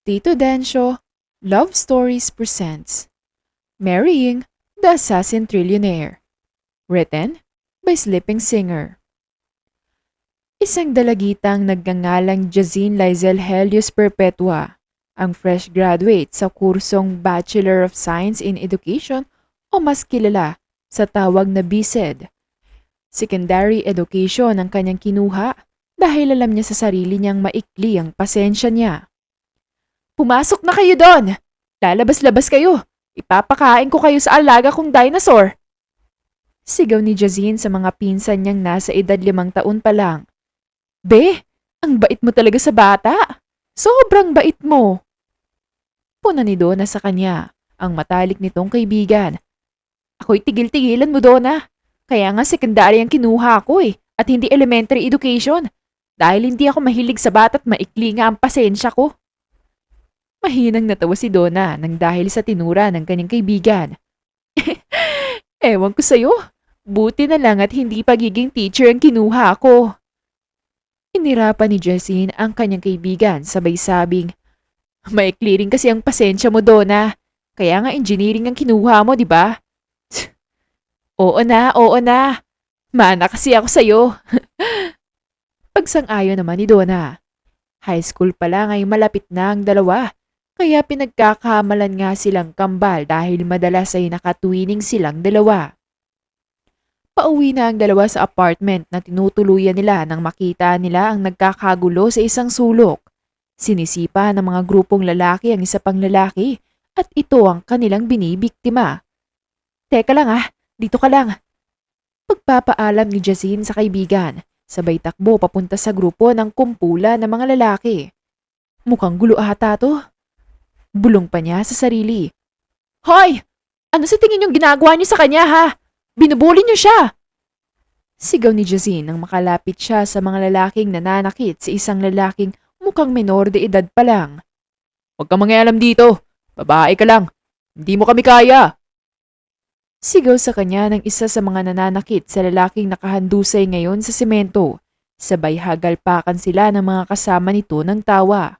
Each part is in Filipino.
Tito Densyo Love Stories presents Marrying the Assassin Trillionaire. Written by Sleeping Singer. Isang dalagitang nagngangalang Jazine Lizel Helios Perpetua, ang fresh graduate sa kursong Bachelor of Science in Education o mas kilala sa tawag na BSED. Secondary education ang kanyang kinuha dahil alam niya sa sarili niyang maikli ang pasensya niya. Pumasok na kayo doon! Lalabas-labas kayo! Ipapakain ko kayo sa alaga kong dinosaur! Sigaw ni Jazine sa mga pinsan niyang nasa edad 5 taon pa lang. Be, ang bait mo talaga sa bata! Sobrang bait mo! Puna ni Donna sa kanya, ang matalik nitong kaibigan. Ako'y tigil-tigilan mo, Donna. Kaya nga secondary ang kinuha ko at hindi elementary education. Dahil hindi ako mahilig sa bata at maikli nga ang pasensya ko. Mahinang natawa si Donna nang dahil sa tinura ng kanyang kaibigan. Ewan ko sa'yo, buti na lang at hindi pagiging teacher ang kinuha ko. Inirapan ni Jazine ang kanyang kaibigan sabay sabing, maikli rin kasi ang pasensya mo, Donna. Kaya nga engineering ang kinuha mo, di ba? Oo na. Mana kasi ako sa'yo. Pagsang-ayon naman ni Donna. High school pa lang ay malapit na ang dalawa. Kaya pinagkakamalan nga silang kambal dahil madalas ay nakatwining silang dalawa. Pauwi na ang dalawa sa apartment na tinutuluyan nila nang makita nila ang nagkakagulo sa isang sulok. Sinisipa ng mga grupong lalaki ang isa pang lalaki at ito ang kanilang binibiktima. Teka lang dito ka lang. Pagpapaalam ni Jazine sa kaibigan, sabay takbo papunta sa grupo ng kumpulan ng mga lalaki. Mukhang gulo ata to. Bulong pa niya sa sarili. Hoy! Ano sa tingin yung ginagawa niyo sa kanya Binubuli niyo siya! Sigaw ni Jazine nang makalapit siya sa mga lalaking nananakit sa isang lalaking mukhang menor de edad pa lang. Huwag kang mangialam dito! Babae ka lang! Hindi mo kami kaya! Sigaw sa kanya ng isa sa mga nananakit sa lalaking nakahandusay ngayon sa semento. Sabay hagalpakan sila ng mga kasama nito ng tawa.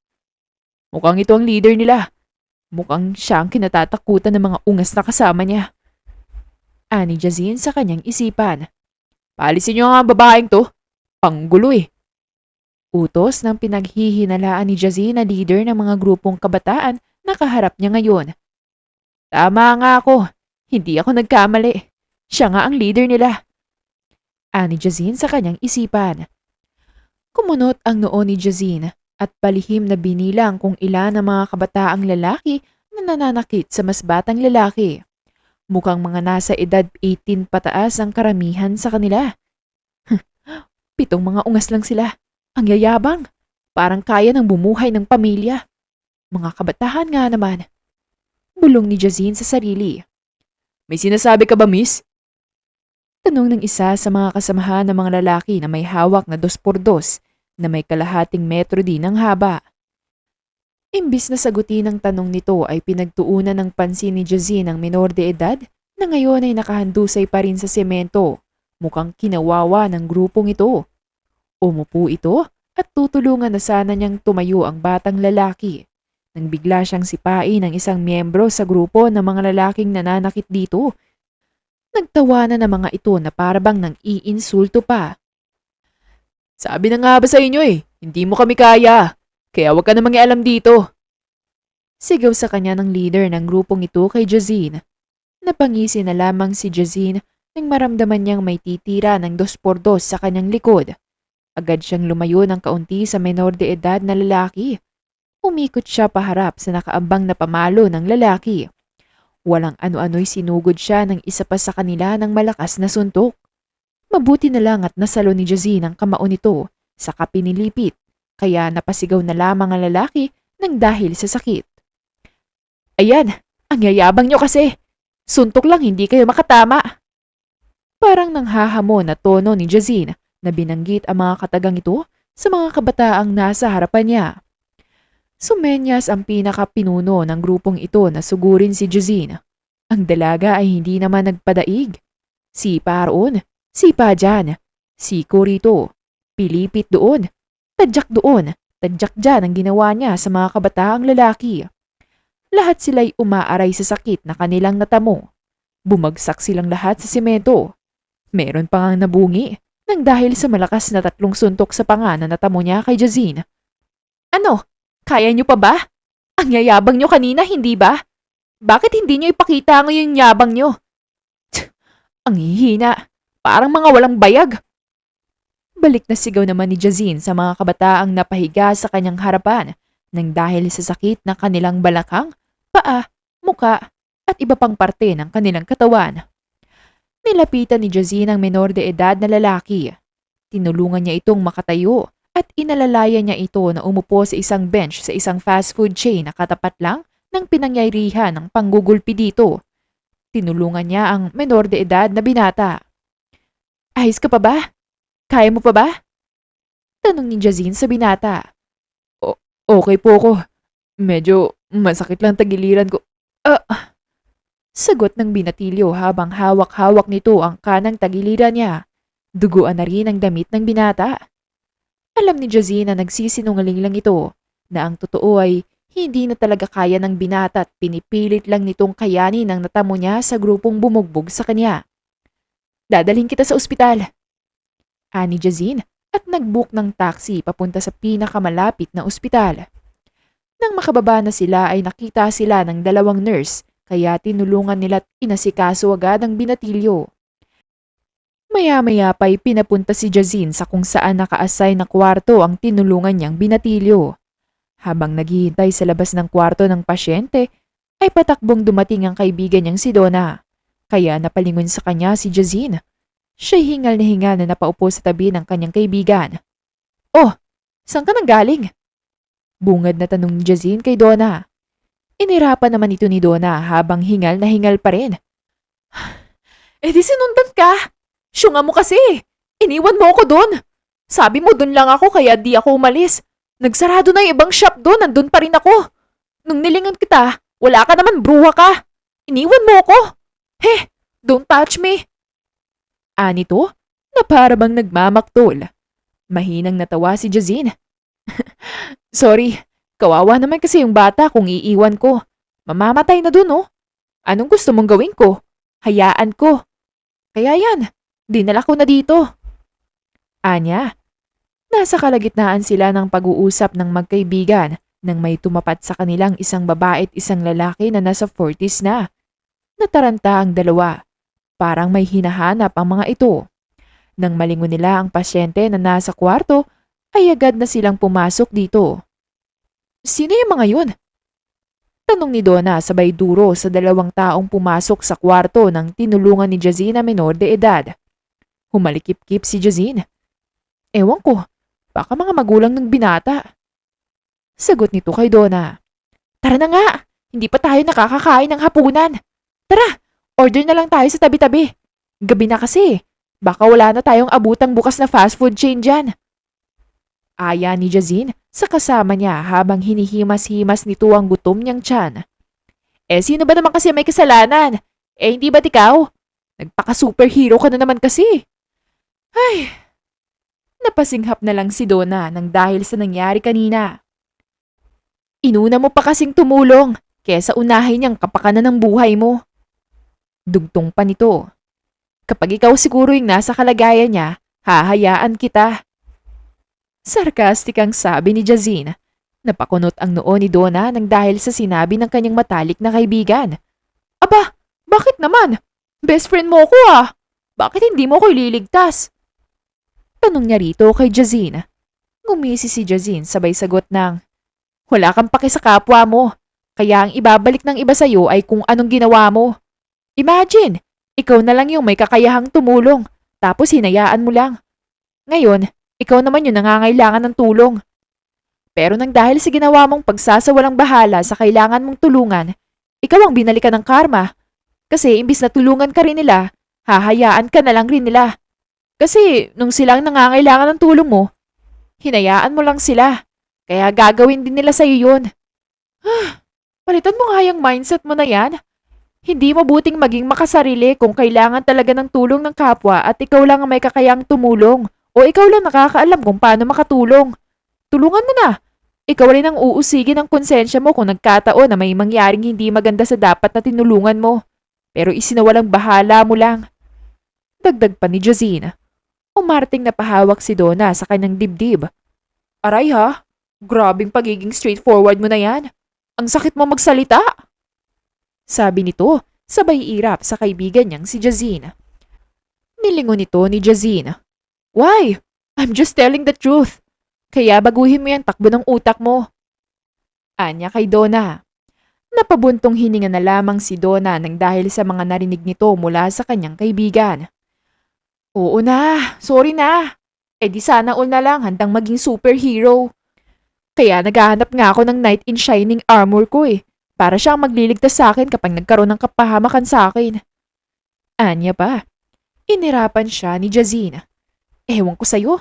Mukhang ito ang leader nila. Mukhang siya ang kinatatakutan ng mga ungas na kasama niya. Ani Jazine sa kanyang isipan. Paalisin niyo nga ang babaeng to. Panggulo Utos ng pinaghihinalaan ni Jazine na leader ng mga grupong kabataan na kaharap niya ngayon. Tama nga ako. Hindi ako nagkamali. Siya nga ang leader nila. Ani Jazine sa kanyang isipan. Kumunot ang noo ni Jazine at palihim na binilang kung ilan ang mga kabataang lalaki na nananakit sa mas batang lalaki. Mukhang mga nasa edad 18 pataas ang karamihan sa kanila. 7 mga ungas lang sila. Ang yayabang. Parang kaya ng bumuhay ng pamilya. Mga kabataan nga naman. Bulong ni Jazine sa sarili. May sinasabi ka ba, miss? Tanong ng isa sa mga kasamahan ng mga lalaki na may hawak na 2x2 na may kalahating metro din ang haba. Imbis na sagutin ang tanong nito ay pinagtuunan ng pansin ni Jazine ang menor de edad na ngayon ay nakahandusay pa rin sa semento. Mukhang kinawawa ng grupong ito. Umupo ito at tutulungan na sana niyang tumayo ang batang lalaki. Nang bigla siyang sipain ng isang miyembro sa grupo ng mga lalaking nananakit dito. Nagtawanan ng mga ito na parabang nang iinsulto pa. Sabi na nga ba sa inyo hindi mo kami kaya. Kaya wag ka na mangialam dito. Sigaw sa kanya ng leader ng grupong ito kay Jazine. Napangisi na lamang si Jazine nang maramdaman niyang may titira ng 2x2 sa kanyang likod. Agad siyang lumayo ng kaunti sa menor de edad na lalaki. Umikot siya paharap sa nakaambang na pamalo ng lalaki. Walang ano-ano'y sinugod siya ng isa pa sa kanila ng malakas na suntok. Mabuti na lang at nasalo ni Jazine ang kamao nito sa kapinilipit, kaya napasigaw na lamang ang lalaki nang dahil sa sakit. Ayan, ang yayabang niyo kasi. Suntok lang hindi kayo makatama. Parang nanghahamon na tono ni Jazine na binanggit ang mga katagang ito sa mga kabataang nasa harapan niya. Sumenyas ang pinakapinuno ng grupong ito na sugurin si Jazine. Ang dalaga ay hindi naman nagpadaig. Sipa roon, sipa dyan, siko rito, pilipit doon, tadyak doon, Tadyak dyan ang ginawa niya sa mga kabataang lalaki. Lahat sila'y umaaray sa sakit na kanilang natamo. Bumagsak silang lahat sa simento. Meron pa ngang nabungi nang dahil sa malakas na 3 suntok sa panga na natamo niya kay Jazine. Ano? Kaya niyo pa ba? Ang yayabang niyo kanina, hindi ba? Bakit hindi niyo ipakita ngayon yung yabang niyo? Tsk, ang hihina. Parang mga walang bayag. Balik na sigaw naman ni Jazine sa mga kabataang napahiga sa kanyang harapan nang dahil sa sakit na kanilang balakang, paa, muka at iba pang parte ng kanilang katawan. Nilapitan ni Jazine ang menor de edad na lalaki. Tinulungan niya itong makatayo at inalalaya niya ito na umupo sa isang bench sa isang fast food chain na katapat lang ng pinangyarihan ng panggugulpi dito. Tinulungan niya ang menor de edad na binata. Ayos ka pa ba? Kaya mo pa ba? Tanong ni Jazine sa binata. Okay po ako. Medyo masakit lang tagiliran ko. Sagot ng binatilyo habang hawak-hawak nito ang kanang tagiliran niya. Duguan na rin ang damit ng binata. Alam ni Jazine na nagsisinungaling lang ito, na ang totoo ay hindi na talaga kaya ng binata at pinipilit lang nitong kayanin ang natamo niya sa grupong bumugbog sa kanya. Dadalhin kita sa ospital. Ani Jazine at nag-book ng taxi papunta sa pinakamalapit na ospital. Nang makababa na sila ay nakita sila ng 2 nurse kaya tinulungan nila at inasikaso agad ang binatilyo. Maya-maya pa'y pinapunta si Jazine sa kung saan naka-assign na kwarto ang tinulungan niyang binatilyo. Habang naghihintay sa labas ng kwarto ng pasyente, ay patakbong dumating ang kaibigan niyang si Donna. Kaya napalingon sa kanya si Jazine. Siya'y hingal na napaupo sa tabi ng kanyang kaibigan. Oh, saan ka nang galing? Bungad na tanong ni Jazine kay Donna. Inirapan naman ito ni Donna habang hingal na hingal pa rin. Di sinundan ka! Syunga mo kasi! Iniwan mo ako doon! Sabi mo doon lang ako kaya di ako umalis. Nagsarado na yung ibang shop doon, nandun pa rin ako. Nung nilingan kita, wala ka naman, bruha ka! Iniwan mo ako! Don't touch me! Anito, na para bang nagmamaktol. Mahinang natawa si Jazine. Sorry, kawawa naman kasi yung bata kung iiwan ko. Mamamatay na dun, oh. Anong gusto mong gawin ko? Hayaan ko. Kaya yan, dinala ko na dito. Anya, nasa kalagitnaan sila ng pag-uusap ng magkaibigan nang may tumapat sa kanilang isang babae at isang lalaki na nasa 40s na. Nataranta ang dalawa. Parang may hinahanap ang mga ito. Nang malingon nila ang pasyente na nasa kwarto, ay agad na silang pumasok dito. Sino yung mga yun? Tanong ni Donna sabay duro sa 2 taong pumasok sa kwarto ng tinulungan ni Jazine na menor de edad. Humalikip-kip si Jazine. Ewan ko, baka mga magulang ng binata. Sagot nito kay Donna. Tara na nga, hindi pa tayo nakakakain ng hapunan. Tara, order na lang tayo sa tabi-tabi. Gabi na kasi, baka wala na tayong abutang bukas na fast food chain dyan. Aya ni Jazine sa kasama niya habang hinihimas-himas nito ang gutom niyang tiyan. Sino ba naman kasi may kasalanan? Hindi ba't ikaw? Nagpaka-superhero ka na naman kasi. Ay, napasinghap na lang si Donna nang dahil sa nangyari kanina. Inuna mo pa kasing tumulong kesa unahin niyang kapakanan ng buhay mo. Dugtong pa nito. Kapag ikaw siguro yung nasa kalagayan niya, hahayaan kita. Sarkastik ang sabi ni Jazine. Napakunot ang noo ni Donna nang dahil sa sinabi ng kanyang matalik na kaibigan. Aba, bakit naman? Best friend mo ko ah. Bakit hindi mo ko ililigtas? Tanong niya rito kay Jazine. Ngumisi si Jazine sabay sagot ng, wala kang paki sa kapwa mo. Kaya ang ibabalik ng iba sa'yo ay kung anong ginawa mo. Imagine, ikaw na lang yung may kakayahang tumulong, tapos hinayaan mo lang. Ngayon, ikaw naman yung nangangailangan ng tulong. Pero nang dahil sa ginawa mong pagsasawalang bahala sa kailangan mong tulungan, ikaw ang binalikan ng karma. Kasi imbis na tulungan ka rin nila, hahayaan ka na lang rin nila. Kasi nung silang nangangailangan ng tulong mo, hinayaan mo lang sila. Kaya gagawin din nila sa'yo yun. Palitan mo nga yung mindset mo na yan. Hindi mabuting maging makasarili kung kailangan talaga ng tulong ng kapwa at ikaw lang ang may kakayang tumulong o ikaw lang nakakaalam kung paano makatulong. Tulungan mo na Ikaw rin ang uusigin ng konsensya mo kung nagkataon na may mangyaring hindi maganda sa dapat na tinulungan mo. Pero isinawalang bahala mo lang. Dagdag pa ni Jazine. Umarting na pahawak si Donna sa kanyang dibdib. Aray ha, grabing pagiging straightforward mo na yan. Ang sakit mo magsalita. Sabi nito, sabay irap sa kaibigan niyang si Jazine. Nilingon nito ni Jazine. Why? I'm just telling the truth. Kaya baguhin mo yung takbo ng utak mo. Anya kay Donna. Napabuntong hininga na lamang si Donna nang dahil sa mga narinig nito mula sa kanyang kaibigan. Oo na, sorry na. Eh di sana all na lang handang maging superhero. Kaya naghahanap nga ako ng knight in shining armor ko para siyang magliligtas sa akin kapag nagkaroon ng kapahamakan sa akin. Anya pa. Inirapan siya ni Jazine. Ewan ko sa'yo.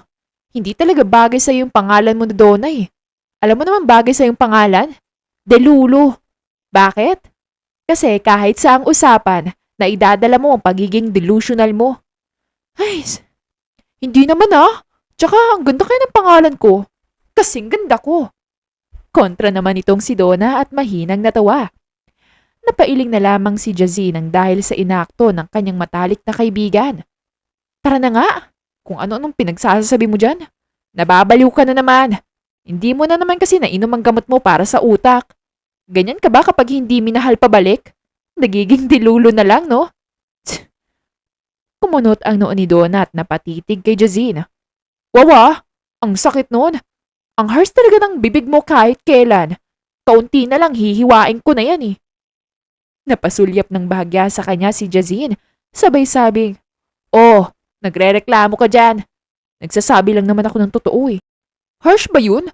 Hindi talaga bagay sa'yo yung pangalan mo na Donna Alam mo naman bagay sa'yo yung pangalan? Delulu. Bakit? Kasi kahit sa ang usapan na idadala mo ang pagiging delusional mo. Ay, hindi naman Tsaka ang ganda kaya ng pangalan ko. Kasing ganda ko. Kontra naman itong si Donna at mahinang natawa. Napailing na lamang si Jazine nang dahil sa inakto ng kanyang matalik na kaibigan. Tara na nga, kung ano-anong pinagsasabi mo dyan. Nababaliw ka na naman. Hindi mo na naman kasi nainom ang gamot mo para sa utak. Ganyan ka ba kapag hindi minahal pabalik? Nagiging dilulo na lang, no? Kumunot ang noo ni Donna at napatitig kay Jazine. Wawa, ang sakit nun. Ang harsh talaga ng bibig mo kahit kailan. Kaunti na lang hihiwain ko na yan Napasulyap ng bahagya sa kanya si Jazine, sabay sabing, Oh, nagrereklamo ka dyan. Nagsasabi lang naman ako ng totoo Harsh ba yun?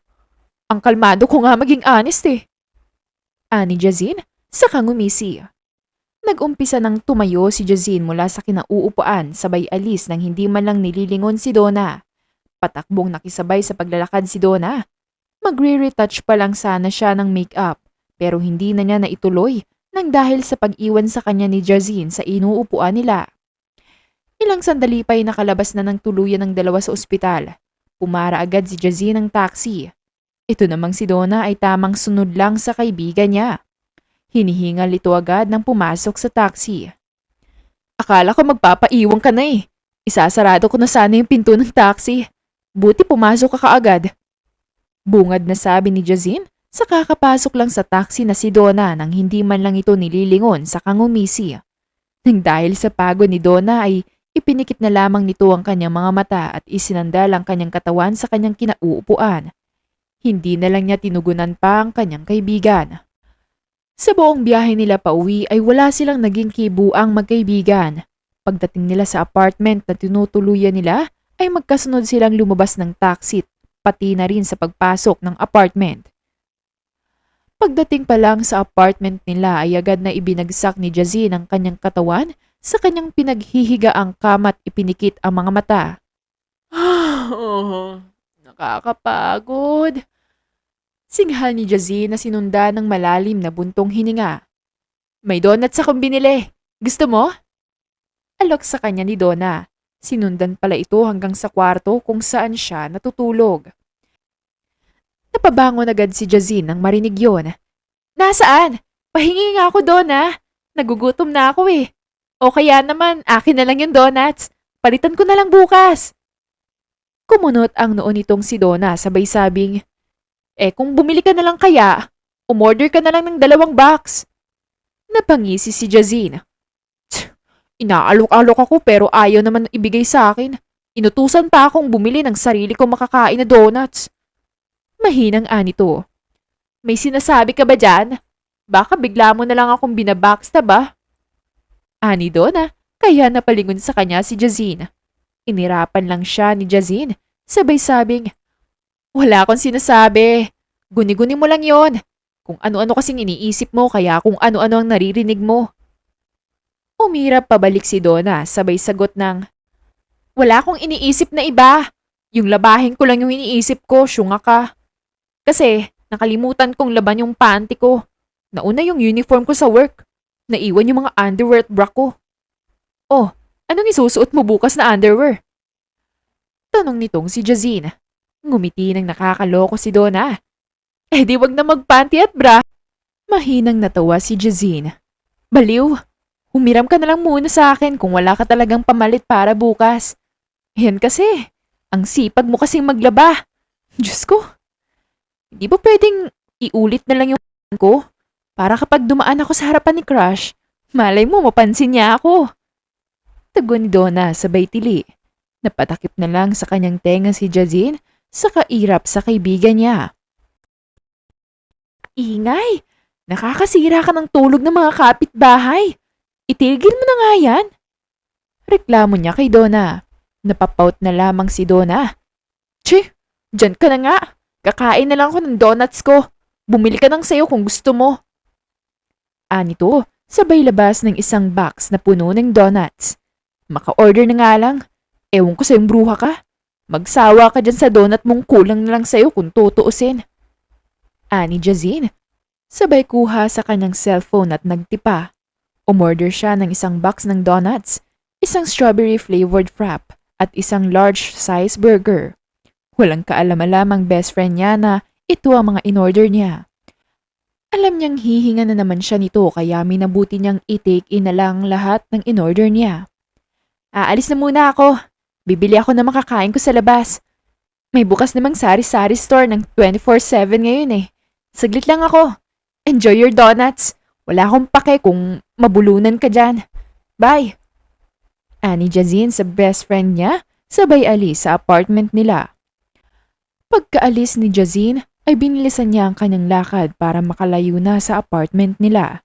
Ang kalmado ko nga maging honest Ani Jazine, saka ngumisi. Nag-umpisa ng tumayo si Jazine mula sa kinauupuan sabay alis nang hindi man lang nililingon si Donna. Patakbong nakisabay sa paglalakad si Donna. Magre-retouch pa lang sana siya ng make-up pero hindi na niya naituloy nang dahil sa pag-iwan sa kanya ni Jazine sa inuupuan nila. Ilang sandali pa'y nakalabas na ng tuluyan ng dalawa sa ospital. Pumara agad si Jazine ng taxi. Ito namang si Donna ay tamang sunod lang sa kaibigan niya. Hinihingal ito agad nang pumasok sa taxi. Akala ko magpapaiwan ka na Isasarado ko na sana yung pinto ng taxi. Buti pumasok ka kaagad. Bungad na sabi ni Jazine sa kakapasok lang sa taxi na si Donna nang hindi man lang ito nililingon sa kangumisi. Nang dahil sa pagod ni Donna ay ipinikit na lamang nito ang kanyang mga mata at isinandal ang kanyang katawan sa kanyang kinauupuan. Hindi na lang niya tinugunan pa ang kanyang kaibigan. Sa buong biyahe nila pauwi ay wala silang naging kibuang magkaibigan. Pagdating nila sa apartment na tinutuluyan nila ay magkasunod silang lumabas ng taxi pati na rin sa pagpasok ng apartment. Pagdating pa lang sa apartment nila ay agad na ibinagsak ni Jazine ang kanyang katawan sa kanyang pinaghihigaang kama at ipinikit ang mga mata. Nakakapagod. Singhal ni Jazine na sinunda ng malalim na buntong hininga. May donuts akong binili. Gusto mo? Alok sa kanya ni Donna. Sinundan pala ito hanggang sa kwarto kung saan siya natutulog. Napabangon agad si Jazine nang marinig yun. Nasaan? Pahingi nga ako, Donna. Nagugutom na ako O kaya naman, akin na lang yung donuts. Palitan ko na lang bukas. Kumunot ang noo nitong si Donna sabay sabing, kung bumili ka na lang kaya, umorder ka na lang ng 2 box. Napangisi si Jazine. Inaalok-alok ako pero ayaw naman ibigay sa akin. Inutusan pa akong bumili ng sarili kong makakain na donuts. Mahinang anito. May sinasabi ka ba dyan? Baka bigla mo na lang akong binabackstab Ani Donna, kaya napalingon sa kanya si Jazine. Inirapan lang siya ni Jazine, sabay sabing, Wala akong sinasabi. Guni-guni mo lang yon. Kung ano-ano kasing iniisip mo kaya kung ano-ano ang naririnig mo. Umirap pabalik si Donna sabay sagot ng, Wala akong iniisip na iba. Yung labahin ko lang yung iniisip ko, syunga ka. Kasi nakalimutan kong laban yung panty ko. Nauna yung uniform ko sa work. Naiwan yung mga underwear at bra ko. Oh, anong isusuot mo bukas na underwear? Tanong nitong si Jazine. Ngumiti ng nakakaloko si Donna. Eh di wag na magpanty at bra. Mahinang natawa si Jazine. Baliw, humiram ka na lang muna sa akin kung wala ka talagang pamalit para bukas. Yan kasi, ang sipag mo kasing maglaba. Diyos ko, hindi ba pwedeng iulit na lang yung ko? Para kapag dumaan ako sa harapan ni Crush, malay mo mapansin niya ako. Tugon ni Donna sabay tili. Napatakip na lang sa kanyang tenga si Jazine sa kairap sa kaibigan niya. Ingay! Nakakasira ka ng tulog ng mga kapitbahay. Itigil mo na nga yan. Reklamo niya kay Donna. Napapout na lamang si Donna. Tsi! Diyan ka na nga. Kakain na lang ako ng donuts ko. Bumili ka ng sayo kung gusto mo. Anito, sabay labas ng isang box na puno ng donuts. Maka-order na nga lang. Ewan ko sa'yong bruha ka. Magsawa ka dyan sa donut mong kulang na lang sa'yo kung tutuusin. Ani Jazine, sabay kuha sa kanyang cellphone at nagtipa. Umorder siya ng isang box ng donuts, isang strawberry flavored frap at isang large size burger. Walang kaalam-alamang best friend niya na ito ang mga in-order niya. Alam niyang hihinga na naman siya nito kaya minabuti niyang i-take in na lang lahat ng in-order niya. Aalis na muna ako. Bibili ako ng makakain ko sa labas. May bukas namang sari-sari store ng 24/7 ngayon eh. Saglit lang ako. Enjoy your donuts. Wala akong pake kung mabulunan ka dyan. Bye! Ani Jazine sa best friend niya sabay alis sa apartment nila. Pagkaalis ni Jazine ay binilisan niya ang kanyang lakad para makalayo na sa apartment nila.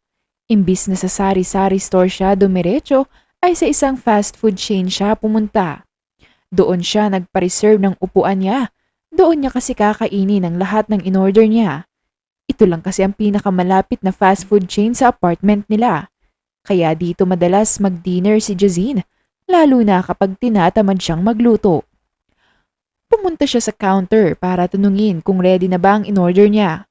Imbis na sa sari-sari store siya dumiretso ay sa isang fast food chain siya pumunta. Doon siya nagpa-reserve ng upuan niya. Doon niya kasi kakainin ang lahat ng in-order niya. Ito lang kasi ang pinakamalapit na fast food chain sa apartment nila. Kaya dito madalas mag-dinner si Jazine, lalo na kapag tinatamad siyang magluto. Pumunta siya sa counter para tanungin kung ready na ba ang in-order niya.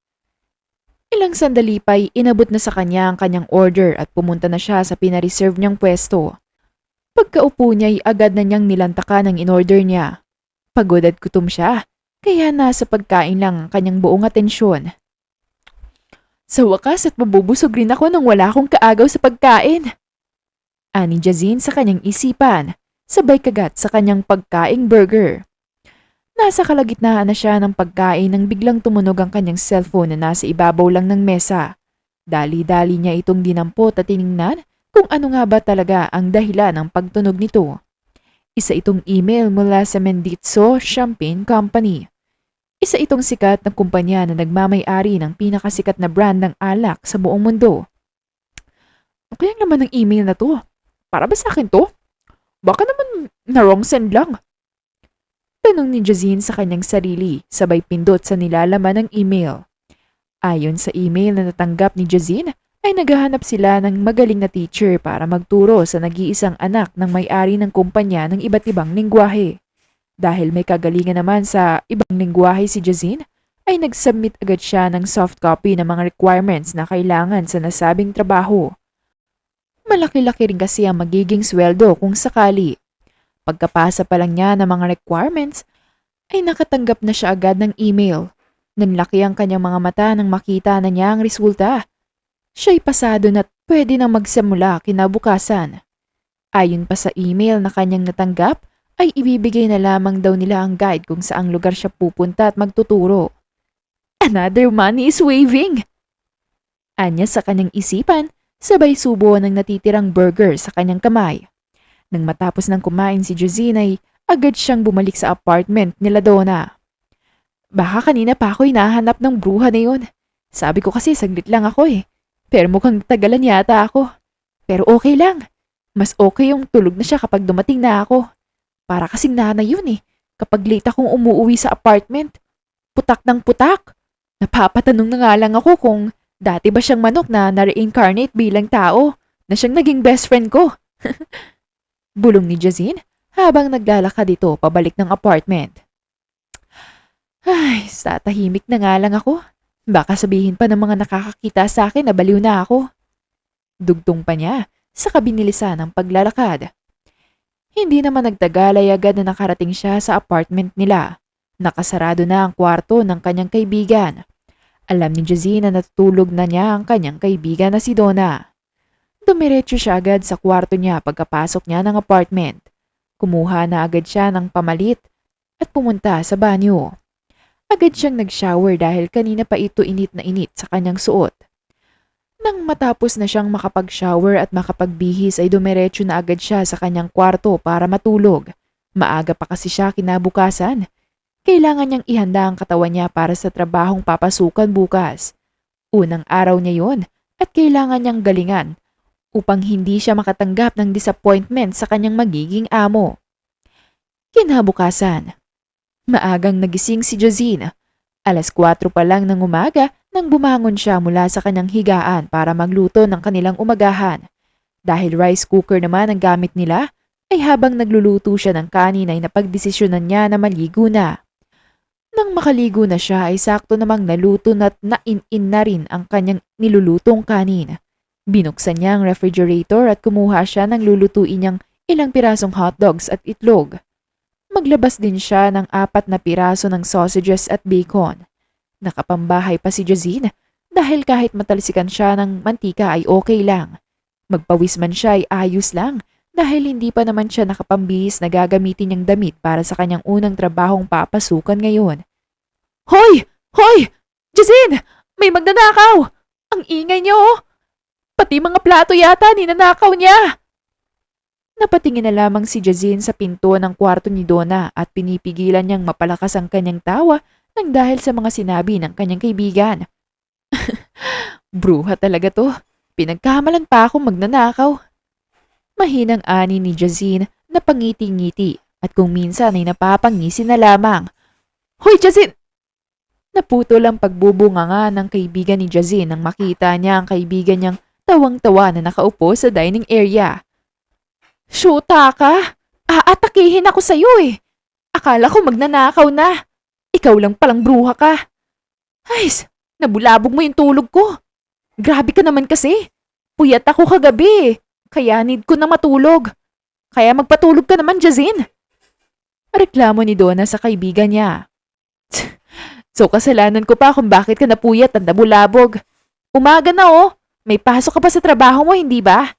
Ilang sandali pa'y inabot na sa kanya ang kanyang order at pumunta na siya sa pinareserve niyang pwesto. Pagkaupo niya ay agad na niyang nilantakan ang in-order niya. Pagod at gutom siya, kaya nasa pagkain lang ang kanyang buong atensyon. Sa wakas at mabubusog rin ako nang wala akong kaagaw sa pagkain. Ani Jazine sa kanyang isipan, sabay kagat sa kanyang pagkaing burger. Nasa kalagitnaan na siya ng pagkain nang biglang tumunog ang kanyang cellphone na nasa ibabaw lang ng mesa. Dali-dali niya itong dinampot at tiningnan kung ano nga ba talaga ang dahilan ng pagtunog nito. Isa itong email mula sa Menditzo Champagne Company. Isa itong sikat na kumpanya na nagmamay-ari ng pinakasikat na brand ng alak sa buong mundo. Ano kayang laman ng email na to? Para ba sa akin to? Baka naman na-wrong send lang. Tanong ni Jazine sa kanyang sarili, sabay pindot sa nilalaman ng email. Ayon sa email na natanggap ni Jazine, ay naghahanap sila ng magaling na teacher para magturo sa nag-iisang anak ng may-ari ng kumpanya ng iba't ibang lingwahe. Dahil may kagalingan naman sa ibang lingwahe si Jazine, ay nag-submit agad siya ng soft copy ng mga requirements na kailangan sa nasabing trabaho. Malaki-laki rin kasi ang magiging sweldo kung sakali. Pagkapasa pa lang niya ng mga requirements, ay nakatanggap na siya agad ng email. Nanlaki ang kanyang mga mata nang makita na niya ang resulta. Siya'y pasado na't pwede nang magsimula kinabukasan. Ayon pa sa email na kanyang natanggap, ay ibibigay na lamang daw nila ang guide kung saang lugar siya pupunta at magtuturo. Another money is waving! Anya sa kanyang isipan, sabay subo ng natitirang burger sa kanyang kamay. Nang matapos ng kumain si Jazine ay agad siyang bumalik sa apartment nila Donna. Baka kanina pa ako hinahanap ng bruha na yun. Sabi ko kasi saglit lang ako eh. Pero mukhang tagalan yata ako. Pero okay lang. Mas okay yung tulog na siya kapag dumating na ako. Para kasing nanay yun eh. Kapag late akong umuwi sa apartment. Putak ng putak. Napapatanong na nga lang ako kung dati ba siyang manok na na-reincarnate bilang tao na siyang naging best friend ko. Bulong ni Jazine habang naglalakad ito pabalik ng apartment. Ay, tatahimik na nga lang ako. Baka sabihin pa ng mga nakakakita sa akin na baliw na ako. Dugtong pa niya sa kabinilisan ng paglalakad. Hindi naman nagtagal ay agad na nakarating siya sa apartment nila. Nakasarado na ang kwarto ng kanyang kaibigan. Alam ni Jazine na natutulog na niya ang kanyang kaibigan na si Donna. Dumiretso siya agad sa kwarto niya pagkapasok niya ng apartment. Kumuha na agad siya ng pamalit at pumunta sa banyo. Agad siyang nag-shower dahil kanina pa ito init na init sa kanyang suot. Nang matapos na siyang makapag-shower at makapagbihis ay dumiretso na agad siya sa kanyang kwarto para matulog. Maaga pa kasi siya kinabukasan. Kailangan niyang ihanda ang katawan niya para sa trabahong papasukan bukas. Unang araw niya yon at kailangan niyang galingan upang hindi siya makatanggap ng disappointment sa kanyang magiging amo. Kinabukasan, maagang nagising si Jazine. 4:00 pa lang ng umaga nang bumangon siya mula sa kanyang higaan para magluto ng kanilang umagahan. Dahil rice cooker naman ang gamit nila, ay habang nagluluto siya ng kanin ay napagdesisyonan niya na maligo na. Nang makaligo na siya ay sakto namang naluto at nain-in na rin ang kanyang nilulutong kanin. Binuksan niya ang refrigerator at kumuha siya ng lulutuin niyang ilang pirasong hotdogs at itlog. Maglabas din siya ng 4 na piraso ng sausages at bacon. Nakapambahay pa si Jazine dahil kahit matalsikan siya ng mantika ay okay lang. Magpawis man siya ay ayos lang dahil hindi pa naman siya nakapambihis na gagamitin niyang damit para sa kanyang unang trabahong papasukan ngayon. Hoy! Hoy! Jazine! May magnanakaw! Ang ingay niyo oh! Pati mga plato yata ninanakaw niya! Napatingin na lamang si Jazine sa pinto ng kwarto ni Donna at pinipigilan niyang mapalakas ang kanyang tawa nang dahil sa mga sinabi ng kanyang kaibigan. Bruha talaga to. Pinagkamalan pa akong magnanakaw. Mahinang ani ni Jazine na pangiti-ngiti at kung minsan ay napapangisi na lamang. Hoy Jazine! Naputol ang pagbubunganga ng kaibigan ni Jazine nang makita niya ang kaibigan niyang tawang-tawa na nakaupo sa dining area. Shoota ka! Aatakihin ako sa'yo eh! Akala ko magnanakaw na! Ikaw lang palang bruha ka! Ay, nabulabog mo yung tulog ko! Grabe ka naman kasi! Puyat ako kagabi! Kaya need ko na matulog! Kaya magpatulog ka naman, Jazine! Reklamo ni Donna sa kaibigan niya. So kasalanan ko pa kung bakit ka napuyat at nabulabog. Umaga na oh! May pasok ka pa sa trabaho mo, hindi ba?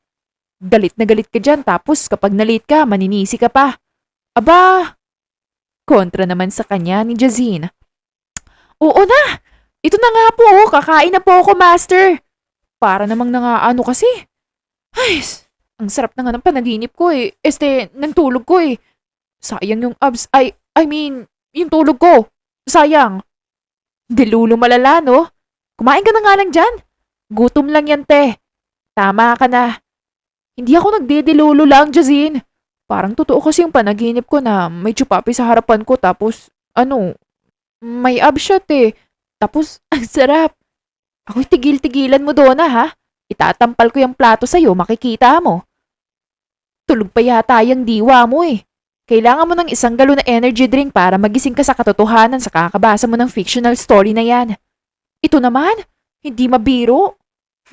Galit na galit ka dyan tapos kapag na-late ka, maninisi ka pa. Aba! Kontra naman sa kanya ni Jazine. Oo na! Ito na nga po, kakain na po ako, master. Para namang nangaano kasi. Ay, ang sarap na nga ng panaginip ko eh. Ng tulog ko eh. Sayang yung abs, yung tulog ko. Sayang. Dilulo malala, no? Kumain ka na nga lang dyan. Gutom lang yan, te. Tama ka na. Hindi ako nagdidilulo lang, Jazine. Parang totoo kasi yung panaginip ko na may chupapi sa harapan ko tapos, may abs siya, te. Tapos, ang sarap. Ako'y tigil-tigilan mo doon ha. Itatampal ko yung plato sa'yo, makikita mo. Tulog pa yata yung diwa mo eh. Kailangan mo ng 1 galon na energy drink para magising ka sa katotohanan sa kakabasa mo ng fictional story na yan. Ito naman, hindi mabiro.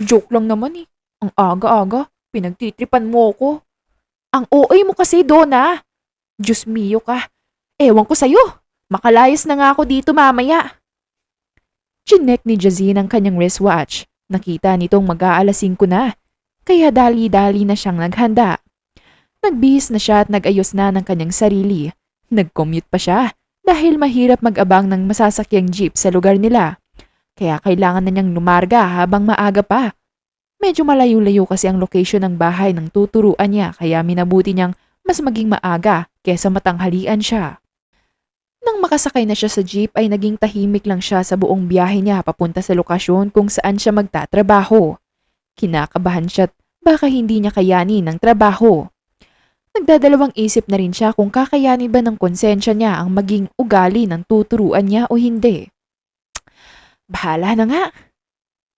Joke lang naman eh. Ang aga-aga, pinagtitripan mo ko. Ang OA mo kasi doon ha. Diyos mio ka. Ewan ko sa'yo. Makalayas na nga ako dito mamaya. Chinek ni Jazine ang kanyang wristwatch. Nakita nitong mag-aalas 5 na. Kaya dali-dali na siyang naghanda. Nagbihis na siya at nag-ayos na ng kanyang sarili. Nag-commute pa siya dahil mahirap mag-abang ng masasakyang jeep sa lugar nila. Kaya kailangan na niyang lumarga habang maaga pa. Medyo malayo-layo kasi ang location ng bahay ng tuturuan niya kaya minabuti niyang mas maging maaga kesa matanghalian siya. Nang makasakay na siya sa jeep ay naging tahimik lang siya sa buong biyahe niya papunta sa lokasyon kung saan siya magtatrabaho. Kinakabahan siya at baka hindi niya kayanin ng trabaho. Nagdadalawang isip na rin siya kung kakayanin ba ng konsensya niya ang maging ugali ng tuturuan niya o hindi. Bahala na nga!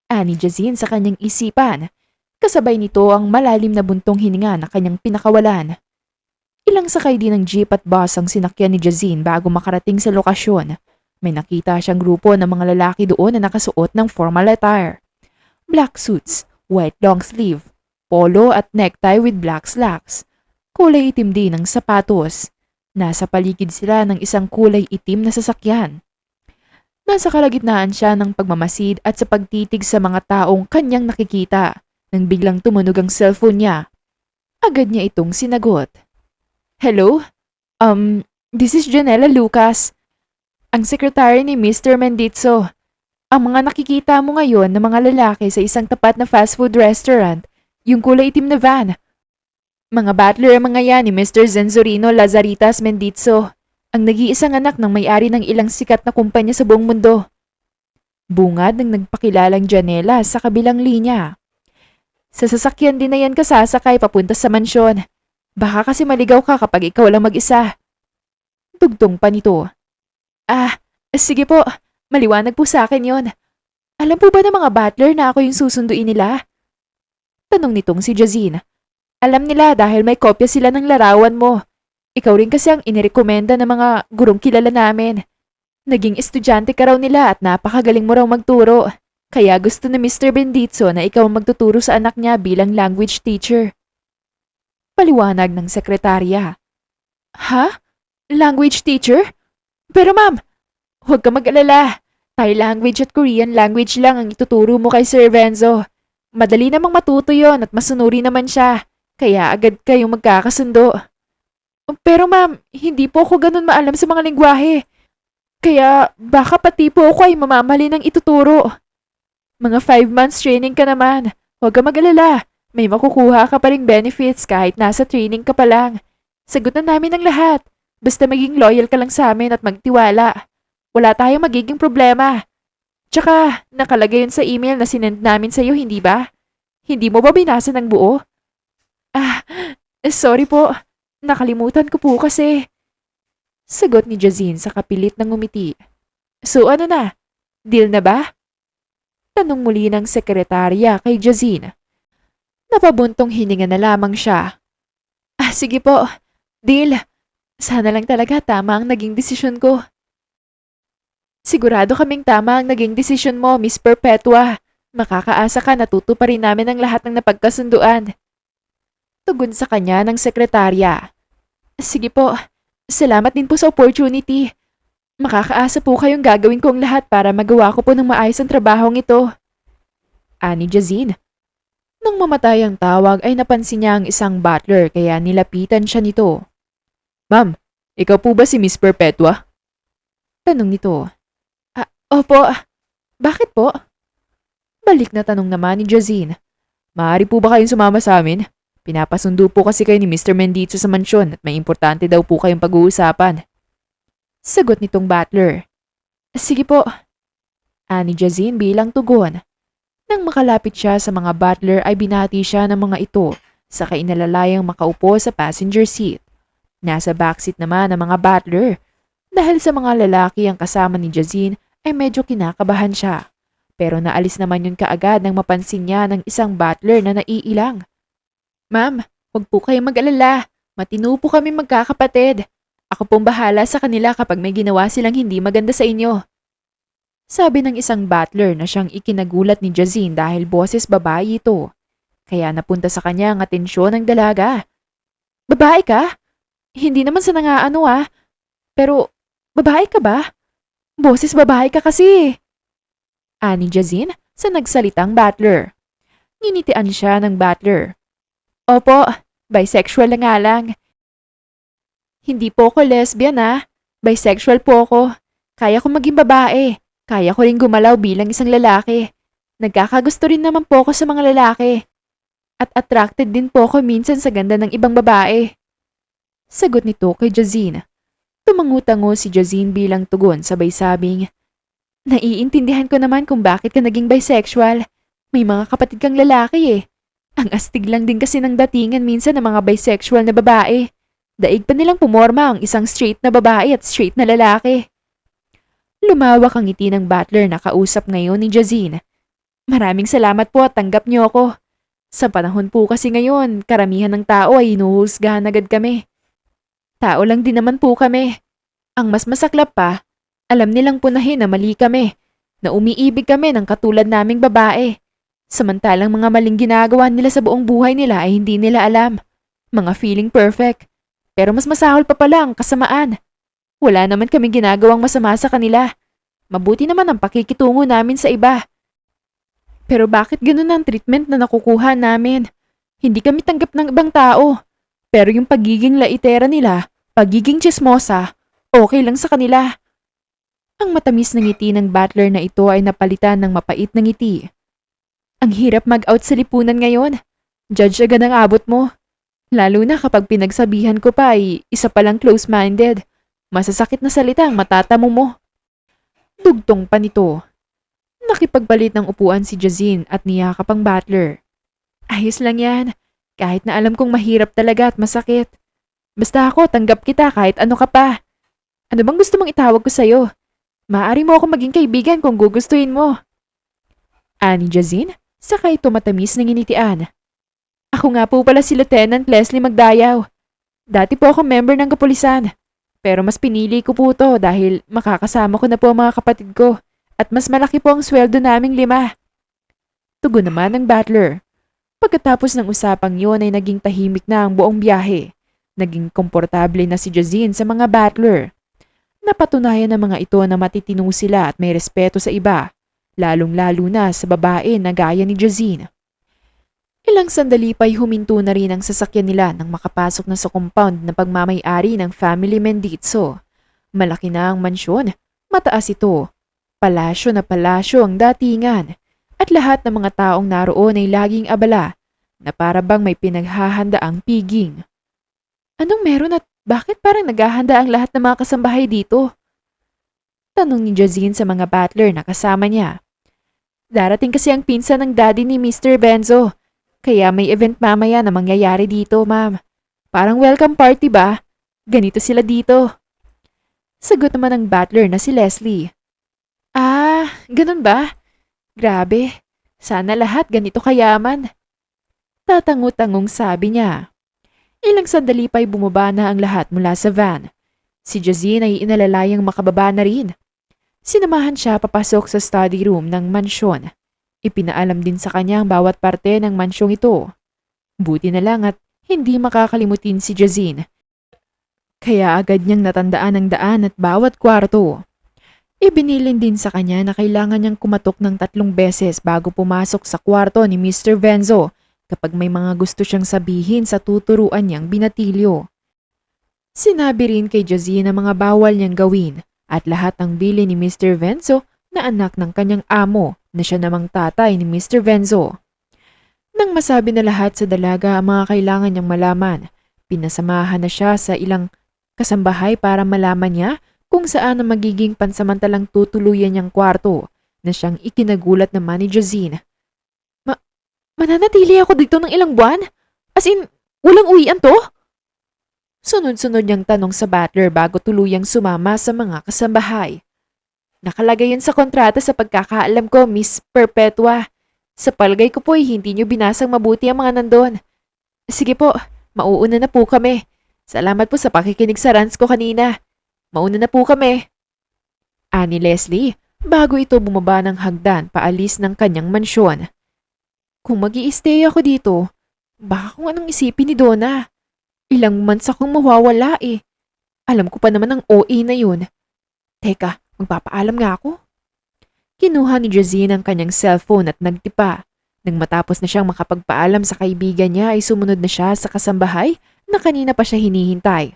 Ani Jazine sa kanyang isipan. Kasabay nito ang malalim na buntong hininga na kanyang pinakawalan. Ilang sakay din ng jeep at bus ang sinakyan ni Jazine bago makarating sa lokasyon. May nakita siyang grupo ng mga lalaki doon na nakasuot ng formal attire. Black suits, white long sleeve, polo at necktie with black slacks. Kulay itim din ang sapatos. Nasa paligid sila ng isang kulay itim na sasakyan. Nasa kalagitnaan siya ng pagmamasid at sa pagtitig sa mga taong kanyang nakikita nang biglang tumunog ang cellphone niya. Agad niya itong sinagot. Hello? This is Janela Lucas. Ang sekretary ni Mr. Menditzo. Ang mga nakikita mo ngayon na mga lalaki sa isang tapat na fast food restaurant, yung kulay itim na van. Mga butler ang mga yan ni Mr. Zenzorino Lazaritas Menditzo, ang nag-iisang anak ng may-ari ng ilang sikat na kumpanya sa buong mundo. Bungad ng nagpakilalang Janela sa kabilang linya. Sa sasakyan din na yan ka sasakay papunta sa mansyon. Baka kasi maligaw ka kapag ikaw lang mag-isa. Dugtong pa nito. Sige po. Maliwanag po sa akin yon. Alam po ba ng mga butler na ako yung susunduin nila? Tanong nitong si Jazine. Alam nila dahil may kopya sila ng larawan mo. Ikaw rin kasi ang inirekomenda ng mga gurong kilala namin. Naging estudyante ka raw nila at napakagaling mo raw magturo. Kaya gusto ni Mr. Benditzo na ikaw ang magtuturo sa anak niya bilang language teacher. Paliwanag ng sekretarya. Ha? Language teacher? Pero ma'am, huwag ka mag-alala. Thai language at Korean language lang ang ituturo mo kay Sir Renzo. Madali namang matuto yon at masunuri naman siya. Kaya agad kayong magkakasundo. Pero ma'am, hindi po ako ganun maalam sa mga lingwahe. Kaya baka pati po ako ay mamamali ng ituturo. Mga 5 months training ka naman. Huwag ka mag-alala. May makukuha ka pa ring benefits kahit nasa training ka pa lang. Sagot na namin ang lahat. Basta maging loyal ka lang sa amin at magtiwala. Wala tayong magiging problema. Tsaka, nakalagay yun sa email na sinend namin sa'yo, hindi ba? Hindi mo ba binasa ng buo? Sorry po. Nakalimutan ko po kasi. Sagot ni Jazine sa kapilit ng ngumiti. So ano na? Deal na ba? Tanong muli ng sekretarya kay Jazine. Napabuntong hininga na lamang siya. Sige po. Deal. Sana lang talaga tama ang naging desisyon ko. Sigurado kaming tama ang naging desisyon mo, Miss Perpetua. Makakaasa ka na tutuparin namin ang lahat ng napagkasunduan. Tugon sa kanya ng sekretarya. Sige po. Salamat din po sa opportunity. Makakaasa po kayong gagawin ko ang lahat para magawa ko po ng maayos ang trabahong ito. Ani Jazine. Nang mamatay ang tawag ay napansin niya ang isang butler kaya nilapitan siya nito. Ma'am, ikaw po ba si Miss Perpetua? Tanong nito. Opo. Bakit po? Balik na tanong naman ni Jazine. Maaari po ba kayong sumama sa amin? Pinapasundo po kasi kayo ni Mr. Menditzo sa mansyon at may importante daw po kayong pag-uusapan. Sagot nitong butler. Sige po. Ani Jazine bilang tugon. Nang makalapit siya sa mga butler ay binati siya ng mga ito sa kainalalayang makaupo sa passenger seat. Nasa backseat naman ang mga butler. Dahil sa mga lalaki ang kasama ni Jazine ay medyo kinakabahan siya. Pero naalis naman yun kaagad nang mapansin niya ng isang butler na naiilang. Ma'am, huwag po kayong mag-alala. Matino po kami magkakapatid. Ako pong bahala sa kanila kapag may ginawa silang hindi maganda sa inyo. Sabi ng isang butler na siyang ikinagulat ni Jazine dahil boses babae ito. Kaya napunta sa kanya ang atensyon ng dalaga. Babae ka? Hindi naman sa nangaano Pero, babae ka ba? Boses babae ka kasi. Ani Jazine sa nagsalitang butler. Nginitian siya ng butler. Opo, bisexual na nga lang. Hindi po ako lesbian Bisexual po ako. Kaya ko maging babae. Kaya ko rin gumalaw bilang isang lalaki. Nagkakagusto rin naman po ako sa mga lalaki. At attracted din po ako minsan sa ganda ng ibang babae. Sagot nito kay Jazine. Tumangutango si Jazine bilang tugon sabay sabing, naiintindihan ko naman kung bakit ka naging bisexual. May mga kapatid kang lalaki Ang astig lang din kasi ng datingan minsan ng mga bisexual na babae. Daig pa nilang pumorma ang isang straight na babae at straight na lalaki. Lumawak ang ngiti ng butler na kausap ngayon ni Jazine. Maraming salamat po at tanggap niyo ako. Sa panahon po kasi ngayon, karamihan ng tao ay hinuhusgahan agad kami. Tao lang din naman po kami. Ang mas masaklap pa, alam nilang punahin na mali kami, na umiibig kami ng katulad naming babae. Samantalang mga maling ginagawa nila sa buong buhay nila ay hindi nila alam. Mga feeling perfect. Pero mas masahol pa pala ang kasamaan. Wala naman kaming ginagawang masama sa kanila. Mabuti naman ang pakikitungo namin sa iba. Pero bakit ganun ang treatment na nakukuha namin? Hindi kami tanggap ng ibang tao. Pero yung pagiging laitera nila, pagiging tsismosa, okay lang sa kanila. Ang matamis na ngiti ng butler na ito ay napalitan ng mapait na ngiti. Ang hirap mag-out sa lipunan ngayon. Judge agad ang abot mo. Lalo na kapag pinagsabihan ko pa ay isa palang close-minded. Masasakit na salita ang matatamo mo. Dugtong pa nito. Nakipagpalit ng upuan si Jazine at niyakap ang butler. Ayos lang yan. Kahit na alam kong mahirap talaga at masakit. Basta ako, tanggap kita kahit ano ka pa. Ano bang gusto mong itawag ko sa'yo? Maaari mo ako maging kaibigan kung gugustuhin mo. Ani Jazine, sakay tumatamis ng initian. Ako nga po pala si Lieutenant Leslie Magdayaw. Dati po ako member ng kapulisan. Pero mas pinili ko po to dahil makakasama ko na po ang mga kapatid ko at mas malaki po ang sweldo naming 5. Tugon naman ng butler. Pagkatapos ng usapang yun ay naging tahimik na ang buong biyahe. Naging komportable na si Jazine sa mga butler. Napatunayan ng mga ito na matitino sila at may respeto sa iba, lalong-lalo na sa babae na gaya ni Jazine. Ilang sandali pa'y huminto na rin ang sasakyan nila nang makapasok na sa compound na pagmamay-ari ng family Menditzo. Malaki na ang mansyon, mataas ito. Palasyo na palasyo ang datingan at lahat ng mga taong naroon ay laging abala na para bang may pinaghahandaang piging. Anong meron at bakit parang naghahanda ang lahat ng mga kasambahay dito? Tanong ni Jazine sa mga butler na kasama niya. Darating kasi ang pinsan ng daddy ni Mr. Benzo. Kaya may event mamaya na mangyayari dito, ma'am. Parang welcome party ba? Ganito sila dito. Sagot naman ng butler na si Leslie. Ah, ganun ba? Grabe. Sana lahat ganito kayaman. Tatango-tangong sabi niya. Ilang sandali pa'y bumaba na ang lahat mula sa van. Si Jazine ay inalalayang makababa na rin. Sinamahan siya papasok sa study room ng mansyon. Ipinaalam din sa kanya ang bawat parte ng mansyong ito. Buti na lang at hindi makakalimutin si Jazine. Kaya agad niyang natandaan ang daan at bawat kwarto. Ibinilin din sa kanya na kailangan niyang kumatok ng 3 beses bago pumasok sa kwarto ni Mr. Benzo kapag may mga gusto siyang sabihin sa tuturuan niyang binatilyo. Sinabi rin kay Jazine ang mga bawal niyang gawin at lahat ng bili ni Mr. Benzo na anak ng kanyang amo na siya namang tatay ni Mr. Benzo. Nang masabi na lahat sa dalaga ang mga kailangan niyang malaman, pinasamahan na siya sa ilang kasambahay para malaman niya kung saan ang magiging pansamantalang tutuluyan niyang kwarto na siyang ikinagulat naman ni Jazine. Mananatili ako dito ng ilang buwan? As in, walang uwian to? Sunod-sunod niyang tanong sa butler bago tuluyang sumama sa mga kasambahay. Nakalagay yun sa kontrata sa pagkakaalam ko, Miss Perpetua. Sa palagay ko po ay hindi niyo binasang mabuti ang mga nandun. Sige po, mauuna na po kami. Salamat po sa pakikinig sa rants ko kanina. Mauna na po kami. Ani Leslie, bago ito bumaba ng hagdan paalis ng kanyang mansyon. Kung mag-i-stay ako dito, baka kung anong isipin ni Donna. Ilang months akong mawawala eh. Alam ko pa naman ang OA na yun. Teka, magpapaalam nga ako. Kinuha ni Jazine ang kanyang cellphone at nagtipa. Nang matapos na siyang makapagpaalam sa kaibigan niya ay sumunod na siya sa kasambahay na kanina pa siya hinihintay.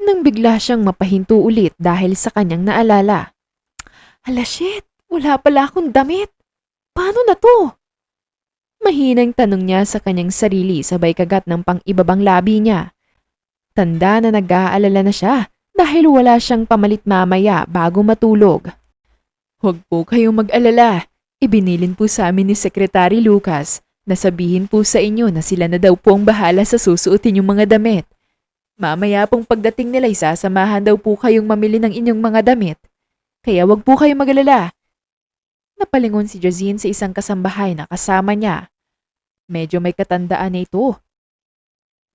Nang bigla siyang mapahinto ulit dahil sa kanyang naalala. Hala shit, wala pala akong damit. Paano na to? Mahinang tanong niya sa kanyang sarili sabay kagat ng pang-ibabang labi niya. Tanda na nag-aalala na siya dahil wala siyang pamalit mamaya bago matulog. Huwag po kayong mag-alala. Ibinilin po sa amin ni Secretary Lucas na sabihin po sa inyo na sila na daw po ang bahala sa susuotin yung mga damit. Mamaya pong pagdating nila isasamahan daw po kayong mamili ng inyong mga damit. Kaya wag po kayong mag-alala. Napalingon si Jazine sa isang kasambahay na kasama niya. Medyo may katandaan na ito.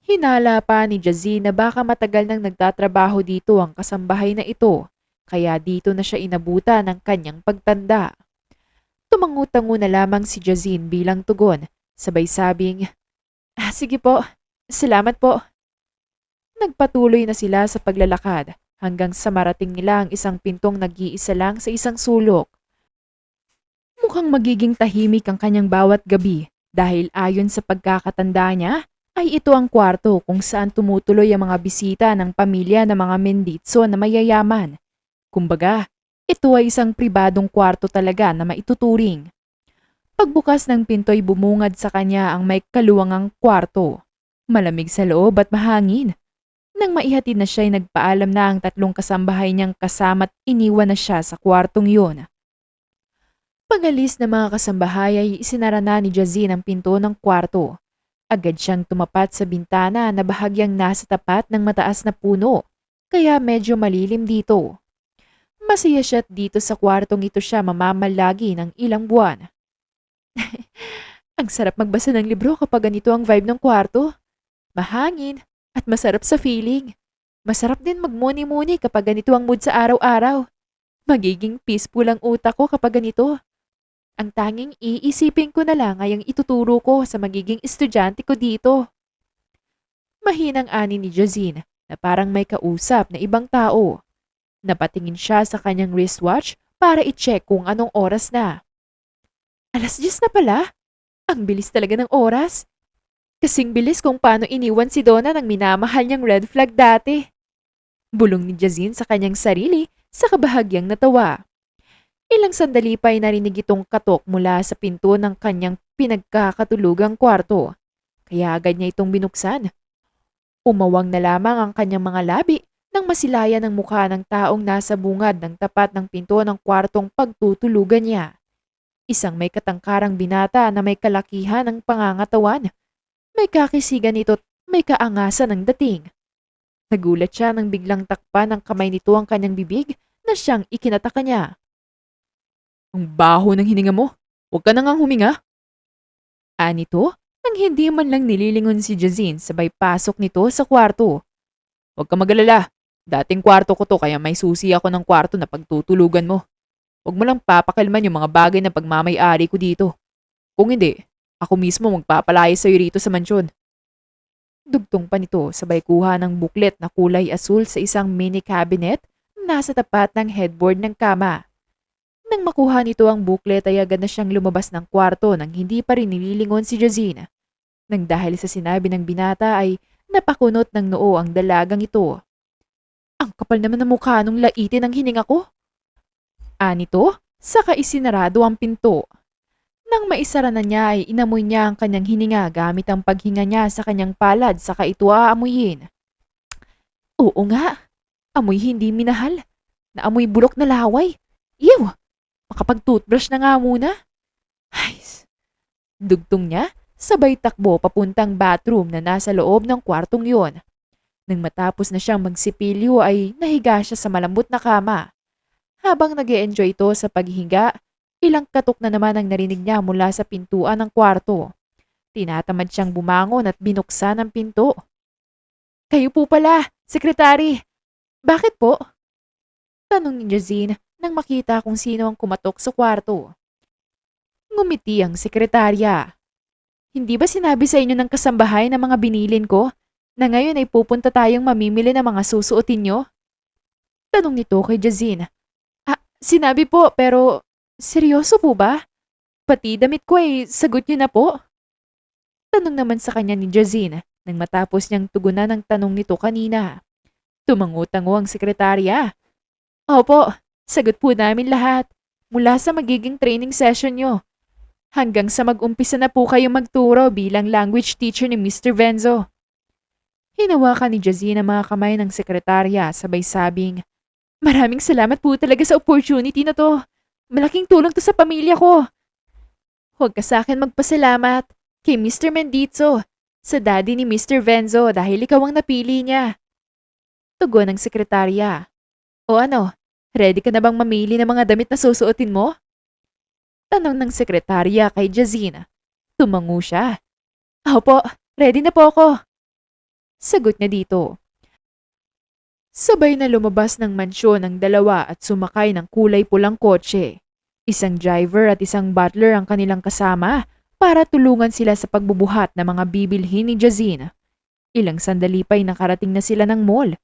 Hinala pa ni Jazine na baka matagal nang nagtatrabaho dito ang kasambahay na ito. Kaya dito na siya inabutan ng kanyang pagtanda. Tumangutango na lamang si Jazine bilang tugon, sabay sabing, sige po, salamat po. Nagpatuloy na sila sa paglalakad hanggang sa marating nila ang isang pintong nag-iisa lang sa isang sulok. Mukhang magiging tahimik ang kanyang bawat gabi dahil ayon sa pagkakatanda niya ay ito ang kwarto kung saan tumutuloy ang mga bisita ng pamilya ng mga Menditso na mayayaman. Kumbaga, ito ay isang pribadong kwarto talaga na maituturing. Pagbukas ng pinto'y bumungad sa kanya ang may kaluwangang kwarto. Malamig sa loob at mahangin. Nang maihatid na siya'y nagpaalam na ang tatlong kasambahay niyang kasama't iniwan na siya sa kwartong yun. Pag-alis ng mga kasambahay ay isinara na ni Jazine ang pinto ng kwarto. Agad siyang tumapat sa bintana na bahagyang nasa tapat ng mataas na puno, kaya medyo malilim dito. Masaya siya't dito sa kwartong ito siya mamamalagi ng ilang buwan. Ang sarap magbasa ng libro kapag ganito ang vibe ng kwarto. Mahangin at masarap sa feeling. Masarap din magmuni-muni kapag ganito ang mood sa araw-araw. Magiging peaceful ang utak ko kapag ganito. Ang tanging iisipin ko na lang ay ang ituturo ko sa magiging estudyante ko dito. Mahinang ani ni Jazine na parang may kausap na ibang tao. Napatingin siya sa kanyang wristwatch para i-check kung anong oras na. 10:00 na pala? Ang bilis talaga ng oras. Kasing bilis kung paano iniwan si Donna ng minamahal niyang red flag dati. Bulong ni Jazine sa kanyang sarili sa kabahagyang natawa. Ilang sandali pa ay narinig itong katok mula sa pinto ng kanyang pinagkakatulugang kwarto. Kaya agad niya itong binuksan. Umawang na lamang ang kanyang mga labi nang masilayan ang mukha ng taong nasa bungad ng tapat ng pinto ng kwartong pagtutulugan niya. Isang may katangkarang binata na may kalakihan ng pangangatawan. May kakisigan ito't may kaangasan ng dating. Nagulat siya nang biglang takpan ng kamay nito ang kanyang bibig na siyang ikinataka niya. Ang baho ng hininga mo. Huwag ka na ngang huminga. Anito, nang hindi man lang nililingon si Jazine sabay pasok nito sa kwarto. Huwag ka mag-alala. Dating kwarto ko to kaya may susi ako ng kwarto na pagtutulugan mo. Huwag mo lang papakalman yung mga bagay na pagmamay-ari ko dito. Kung hindi, ako mismo magpapalaya sa'yo rito sa mansyon. Dugtong pa nito sabay kuha ng buklet na kulay asul sa isang mini cabinet na nasa tapat ng headboard ng kama. Nang makuha nito ang buklet ay agad na siyang lumabas ng kwarto nang hindi pa rin nililingon si Jazine. Nang dahil sa sinabi ng binata ay napakunot ng noo ang dalagang ito. Ang kapal naman ng mukha nung laitin ang hininga ko. Anito, saka isinarado ang pinto. Nang maisara na niya ay inamoy niya ang kanyang hininga gamit ang paghinga niya sa kanyang palad saka ito aamuyin. Oo nga, amoy hindi minahal. Naamoy bulok na laway. Ew! Makapag-toothbrush na nga muna. Ay, dugtong niya, sabay takbo papuntang bathroom na nasa loob ng kwartong yon. Nang matapos na siyang magsipilyo ay nahiga siya sa malambot na kama. Habang nag-e-enjoy ito sa paghihinga, ilang katok na naman ang narinig niya mula sa pintuan ng kwarto. Tinatamad siyang bumangon at binuksan ang pinto. Kayo po pala, sekretary. Bakit po? Tanong ni Jazine nang makita kung sino ang kumatok sa kwarto. Ngumiti ang sekretarya. Hindi ba sinabi sa inyo ng kasambahay na mga binilin ko na ngayon ay pupunta tayong mamimili ng mga susuotin nyo? Tanong nito kay Jazine. Sinabi po pero seryoso po ba? Pati damit ko ay sagot niyo na po? Tanong naman sa kanya ni Jazine nang matapos niyang tugunan ang tanong nito kanina. Tumango-tango ang sekretarya. Opo, sagot po namin lahat mula sa magiging training session nyo. Hanggang sa mag-umpisa na po kayo magturo bilang language teacher ni Mr. Venzo. Hinawakan ni Jazine ang mga kamay ng sekretarya sabay sabing, maraming salamat po talaga sa opportunity na to. Malaking tulong to sa pamilya ko. Huwag ka sa akin magpasalamat kay Mr. Menditso, sa daddy ni Mr. Venzo dahil ikaw ang napili niya. Tugon ng sekretarya. O ano, ready ka na bang mamili ng mga damit na susuotin mo? Tanong ng sekretarya kay Jazine. Tumango siya. Opo, ready na po ako. Sagot niya dito. Sabay na lumabas ng mansyon ang dalawa at sumakay ng kulay pulang kotse. Isang driver at isang butler ang kanilang kasama para tulungan sila sa pagbubuhat ng mga bibilhin ni Jazine. Ilang sandali pa'y nakarating na sila ng mall.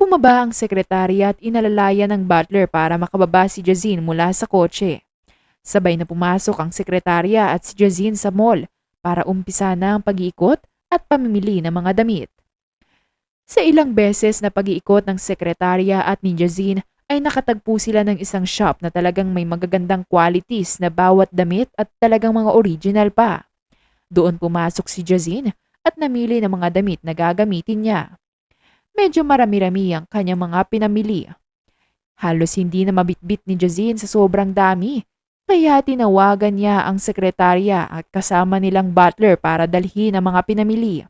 Bumaba ang sekretarya at inalalayan ng butler para makababa si Jazine mula sa kotse. Sabay na pumasok ang sekretarya at si Jazine sa mall para umpisa na ang pag-iikot at pamimili ng mga damit. Sa ilang beses na pag-iikot ng sekretarya at ni Jazine ay nakatagpo sila ng isang shop na talagang may magagandang qualities na bawat damit at talagang mga original pa. Doon pumasok si Jazine at namili ng mga damit na gagamitin niya. Medyo marami-rami ang kanyang mga pinamili. Halos hindi na mabitbit ni Jazine sa sobrang dami, kaya tinawagan niya ang sekretarya at kasama nilang butler para dalhin ang mga pinamili.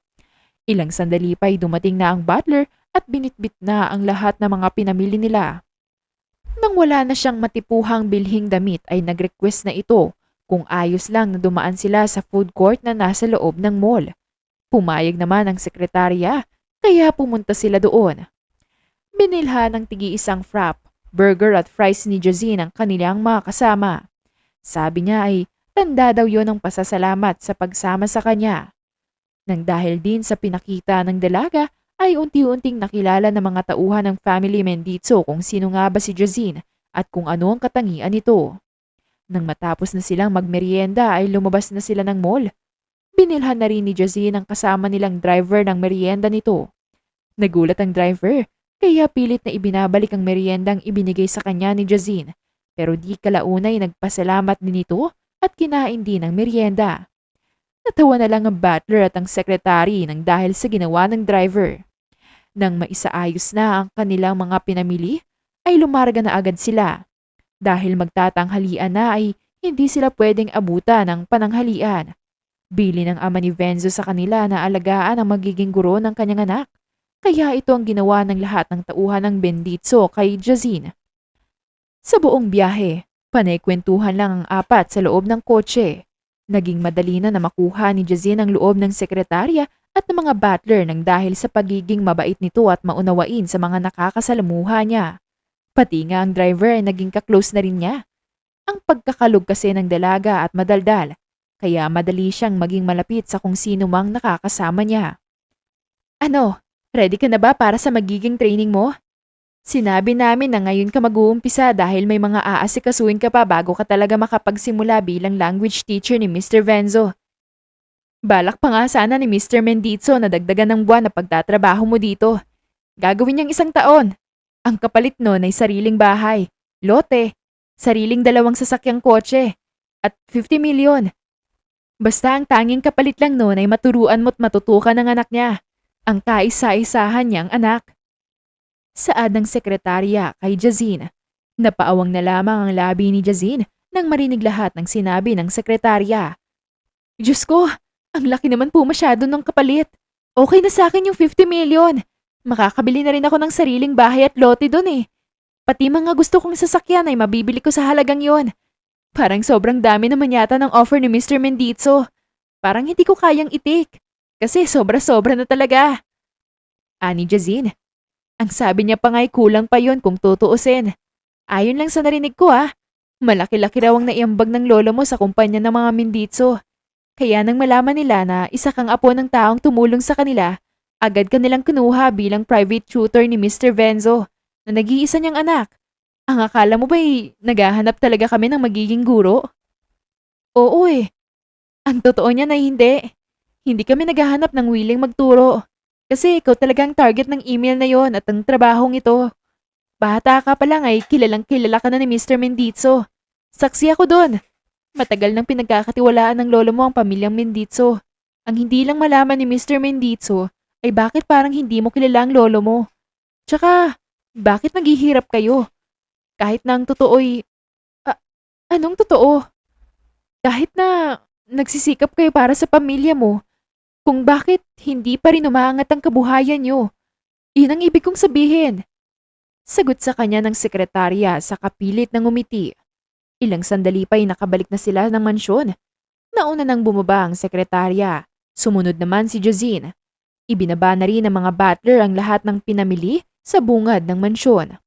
Ilang sandali pa'y dumating na ang butler at binitbit na ang lahat ng mga pinamili nila. Nang wala na siyang matipuhang bilhing damit ay nag-request na ito kung ayos lang na dumaan sila sa food court na nasa loob ng mall. Pumayag naman ang sekretarya kaya pumunta sila doon. Binilhan ng tigi-isang frap, burger at fries ni Jazine ang kanilang mga kasama. Sabi niya ay tanda daw yon ng pasasalamat sa pagsama sa kanya. Nang dahil din sa pinakita ng dalaga ay unti-unting nakilala ng mga tauhan ng family Menditzo kung sino nga ba si Jazine at kung ano ang katangian nito. Nang matapos na silang magmerienda ay lumabas na sila ng mall. Binilhan na rin ni Jazine ang kasama nilang driver ng merienda nito. Nagulat ang driver kaya pilit na ibinabalik ang meriendang ibinigay sa kanya ni Jazine pero di kalaunay nagpasalamat din ito at kinain din ang merienda. Natawa na lang ang butler at ang sekretary nang dahil sa ginawa ng driver. Nang maisaayos na ang kanilang mga pinamili, ay lumarga na agad sila. Dahil magtatanghalian na ay hindi sila pwedeng abutan ng pananghalian. Bili ng ama ni Venzo sa kanila na alagaan ang magiging guro ng kanyang anak. Kaya ito ang ginawa ng lahat ng tauhan ng Benditzo kay Jazine. Sa buong biyahe, panay-kwentuhan lang ang apat sa loob ng kotse. Naging madali na makuha ni Jazine ang loob ng sekretarya at ng mga butler nang dahil sa pagiging mabait nito at maunawain sa mga nakakasalamuha niya. Pati nga ang driver ay naging kaklose na rin niya. Ang pagkakalog kasi ng dalaga at madaldal, kaya madali siyang maging malapit sa kung sino mang nakakasama niya. Ano, ready ka na ba para sa magiging training mo? Sinabi namin na ngayon ka mag-uumpisa dahil may mga aasikasuhin ka pa bago ka talaga makapagsimula bilang language teacher ni Mr. Venzo. Balak pa nga sana ni Mr. Menditzo na dagdagan ng buwan na pagtatrabaho mo dito. Gagawin niyang 1 taon. Ang kapalit nun ay sariling bahay, lote, sariling 2 sasakyang kotse, at 50 milyon. Basta ang tanging kapalit lang nun ay maturuan mo't matutukan ng anak niya, ang kaisa-isahan niyang anak. Saad ng sekretarya kay Jazine. Napaawang na lamang ang labi ni Jazine nang marinig lahat ng sinabi ng sekretarya. Diyos ko, ang laki naman po masyado ng kapalit. Okay na sa akin yung 50 milyon. Makakabili na rin ako ng sariling bahay at lote doon eh. Pati mga gusto kong sasakyan ay mabibili ko sa halagang yon. Parang sobrang dami naman yata ng offer ni Mr. Menditzo. Parang hindi ko kayang itik. Kasi sobra-sobra na talaga. Ani Jazine. Ang sabi niya pa nga'y kulang pa yon kung tutuusin. Ayon lang sa narinig ko malaki-laki raw ang naiambag ng lolo mo sa kumpanya ng mga Menditzo. Kaya nang malaman nila na isa kang apo ng taong tumulong sa kanila, agad ka nilang kinuha bilang private tutor ni Mr. Venzo na nag-iisa niyang anak. Ang akala mo ba'y naghahanap talaga kami ng magiging guro? Oo eh. Ang totoo niya na hindi. Hindi kami naghahanap ng willing magturo. Kasi ikaw talagang target ng email na yon at ang trabahong ito. Bata ka pa lang ay kilalang kilala ka na ni Mr. Menditzo. Saksi ako doon. Matagal nang pinagkakatiwalaan ng lolo mo ang pamilyang Menditzo. Ang hindi lang malaman ni Mr. Menditzo ay bakit parang hindi mo kilala ang lolo mo. Tsaka, bakit naghihirap kayo? Kahit na ang totoo'y... anong totoo? Kahit na nagsisikap kayo para sa pamilya mo, kung bakit hindi pa rin umaangat ang kabuhayan nyo. Yun ang ibig kong sabihin. Sagot sa kanya ng sekretarya sa kapilit ng umiti. Ilang sandali pa'y nakabalik na sila ng mansyon. Nauna nang bumaba ang sekretarya. Sumunod naman si Jazine. Ibinaba na rin ng mga butler ang lahat ng pinamili sa bungad ng mansyon.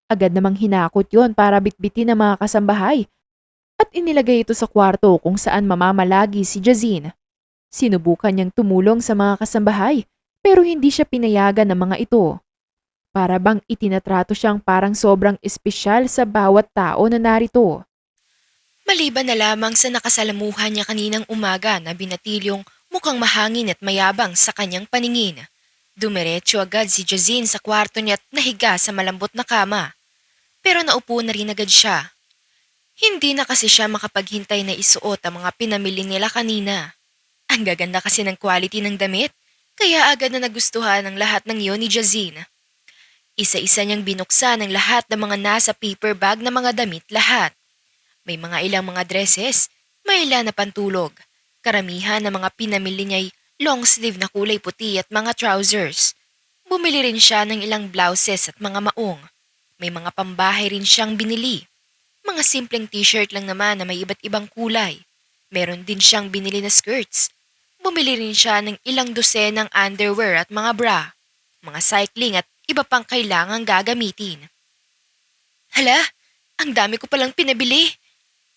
Agad namang hinakot yon para bitbitin ng mga kasambahay at inilagay ito sa kwarto kung saan mamamalagi si Jazine. Sinubukan niyang tumulong sa mga kasambahay pero hindi siya pinayagan ng mga ito. Para bang itinatrato siyang parang sobrang espesyal sa bawat tao na narito. Maliban na lamang sa nakasalamuhan niya kaninang umaga na binatilyong mukhang mahangin at mayabang sa kanyang paningin. Dumiretso agad si Jazine sa kwarto niya at nahiga sa malambot na kama. Pero naupo na rin agad siya. Hindi na kasi siya makapaghintay na isuot ang mga pinamili nila kanina. Ang gaganda kasi ng quality ng damit, kaya agad na nagustuhan ng lahat ng iyon ni Jazine. Isa-isa niyang binuksan ang lahat ng mga nasa paper bag na mga damit lahat. May mga ilang mga dresses, may ilan na pantulog. Karamihan ng mga pinamili niya'y long sleeve na kulay puti at mga trousers. Bumili rin siya ng ilang blouses at mga maong. May mga pambahay rin siyang binili. Mga simpleng t-shirt lang naman na may iba't ibang kulay. Meron din siyang binili na skirts. Bumili rin siya ng ilang dosenang underwear at mga bra, mga cycling at iba pang kailangang gagamitin. Hala, ang dami ko palang pinabili.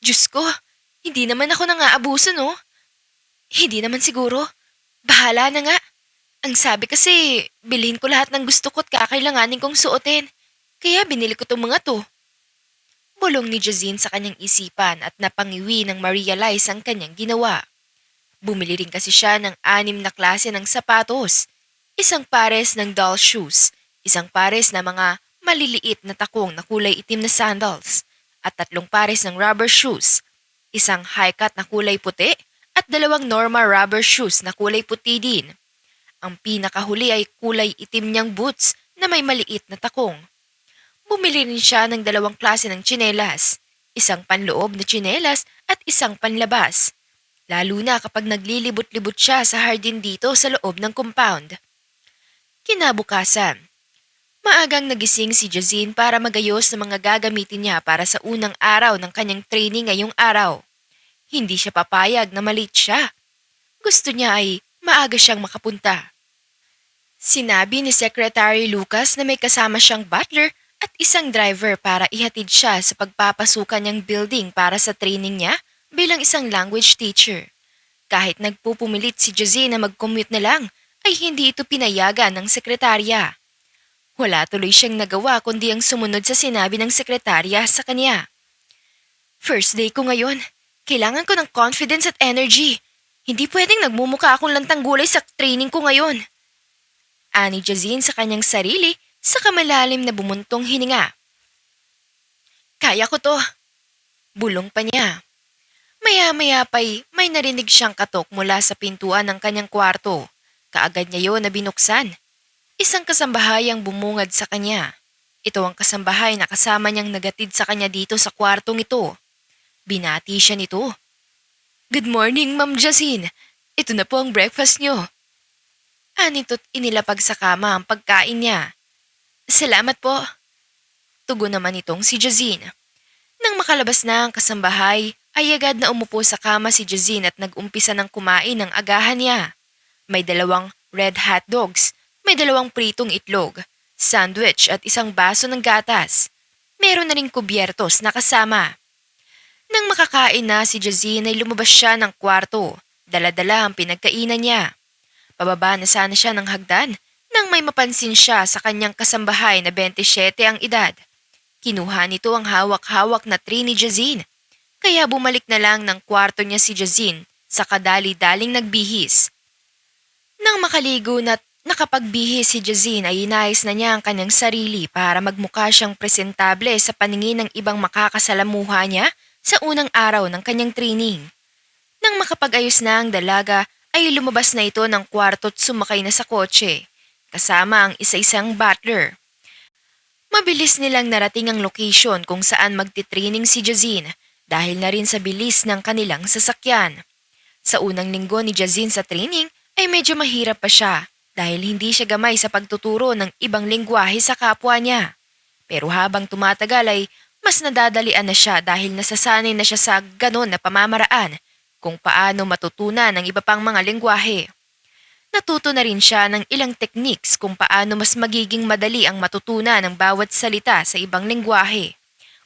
Diyos ko, hindi naman ako nang-aabuso, no? Hindi naman siguro. Bahala na nga. Ang sabi kasi, bilhin ko lahat ng gusto ko at kakailanganin kong suotin. Kaya binili ko tong mga to. Bulong ni Jazine sa kanyang isipan at napangiwi nang ma-realize ang kanyang ginawa. Bumili rin kasi siya ng 6 na klase ng sapatos. Isang pares ng doll shoes, isang pares na mga maliliit na takong na kulay itim na sandals, at 3 pares ng rubber shoes, isang high-cut na kulay puti at 2 normal rubber shoes na kulay puti din. Ang pinakahuli ay kulay itim niyang boots na may maliit na takong. Bumili rin siya ng 2 klase ng tsinelas, isang panloob na tsinelas at isang panlabas. Lalo na kapag naglilibot-libot siya sa hardin dito sa loob ng compound. Kinabukasan, maagang nagising si Jazine para magayos ng mga gagamitin niya para sa unang araw ng kanyang training ngayong araw. Hindi siya papayag na malate siya. Gusto niya ay maaga siyang makapunta. Sinabi ni Secretary Lucas na may kasama siyang butler at isang driver para ihatid siya sa pagpapasukan niyang building para sa training niya bilang isang language teacher. Kahit nagpupumilit si Jazine na mag-commute na lang, ay hindi ito pinayagan ng sekretarya. Wala tuloy siyang nagawa kundi ang sumunod sa sinabi ng sekretarya sa kanya. First day ko ngayon. Kailangan ko ng confidence at energy. Hindi pwedeng nagmumukha akong lantang gulay sa training ko ngayon. Ani Jazine sa kanyang sarili sa kamalalim na bumuntong hininga. Kaya ko to. Bulong pa niya. Maya-maya pa'y may narinig siyang katok mula sa pintuan ng kanyang kwarto. Kaagad niya yon na binuksan. Isang kasambahay ang bumungad sa kanya. Ito ang kasambahay na kasama niyang nagatid sa kanya dito sa kwartong ito. Binati siya nito. Good morning, Ma'am Jazine. Ito na po ang breakfast niyo. Anito't inilapag sa kama ang pagkain niya. Salamat po. Tugon naman itong si Jazine. Nang makalabas na ang kasambahay, ay agad na umupo sa kama si Jazine at nag-umpisa ng kumain ng agahan niya. May 2 red hot dogs, may 2 pritong itlog, sandwich at isang baso ng gatas. Meron na ring kubyertos na kasama. Nang makakain na si Jazine ay lumabas siya ng kwarto. Dala-dala ang pinagkainan niya. Pababa na sana siya ng hagdan nang may mapansin siya sa kanyang kasambahay na 27 ang edad. Kinuha nito ang hawak-hawak na tray ni Jazine. Kaya bumalik na lang ng kwarto niya si Jazine sa kadali-daling nagbihis. Nang makaligo na nakapagbihis si Jazine ay inayos na niya ang kanyang sarili para magmukha siyang presentable sa paningin ng ibang makakasalamuha niya sa unang araw ng kanyang training. Nang makapag-ayos na ang dalaga ay lumabas na ito ng kwarto at sumakay na sa kotse, kasama ang isa-isang butler. Mabilis nilang narating ang location kung saan magti-training si Jazine dahil na rin sa bilis ng kanilang sasakyan. Sa unang linggo ni Jazine sa training ay medyo mahirap pa siya dahil hindi siya gamay sa pagtuturo ng ibang lengguwahe sa kapwa niya. Pero habang tumatagal ay mas nadadalian na siya dahil nasasanay na siya sa ganon na pamamaraan kung paano matutunan ng iba pang mga lengguwahe. Natuto na rin siya ng ilang techniques kung paano mas magiging madali ang matutunan ng bawat salita sa ibang lengguwahe,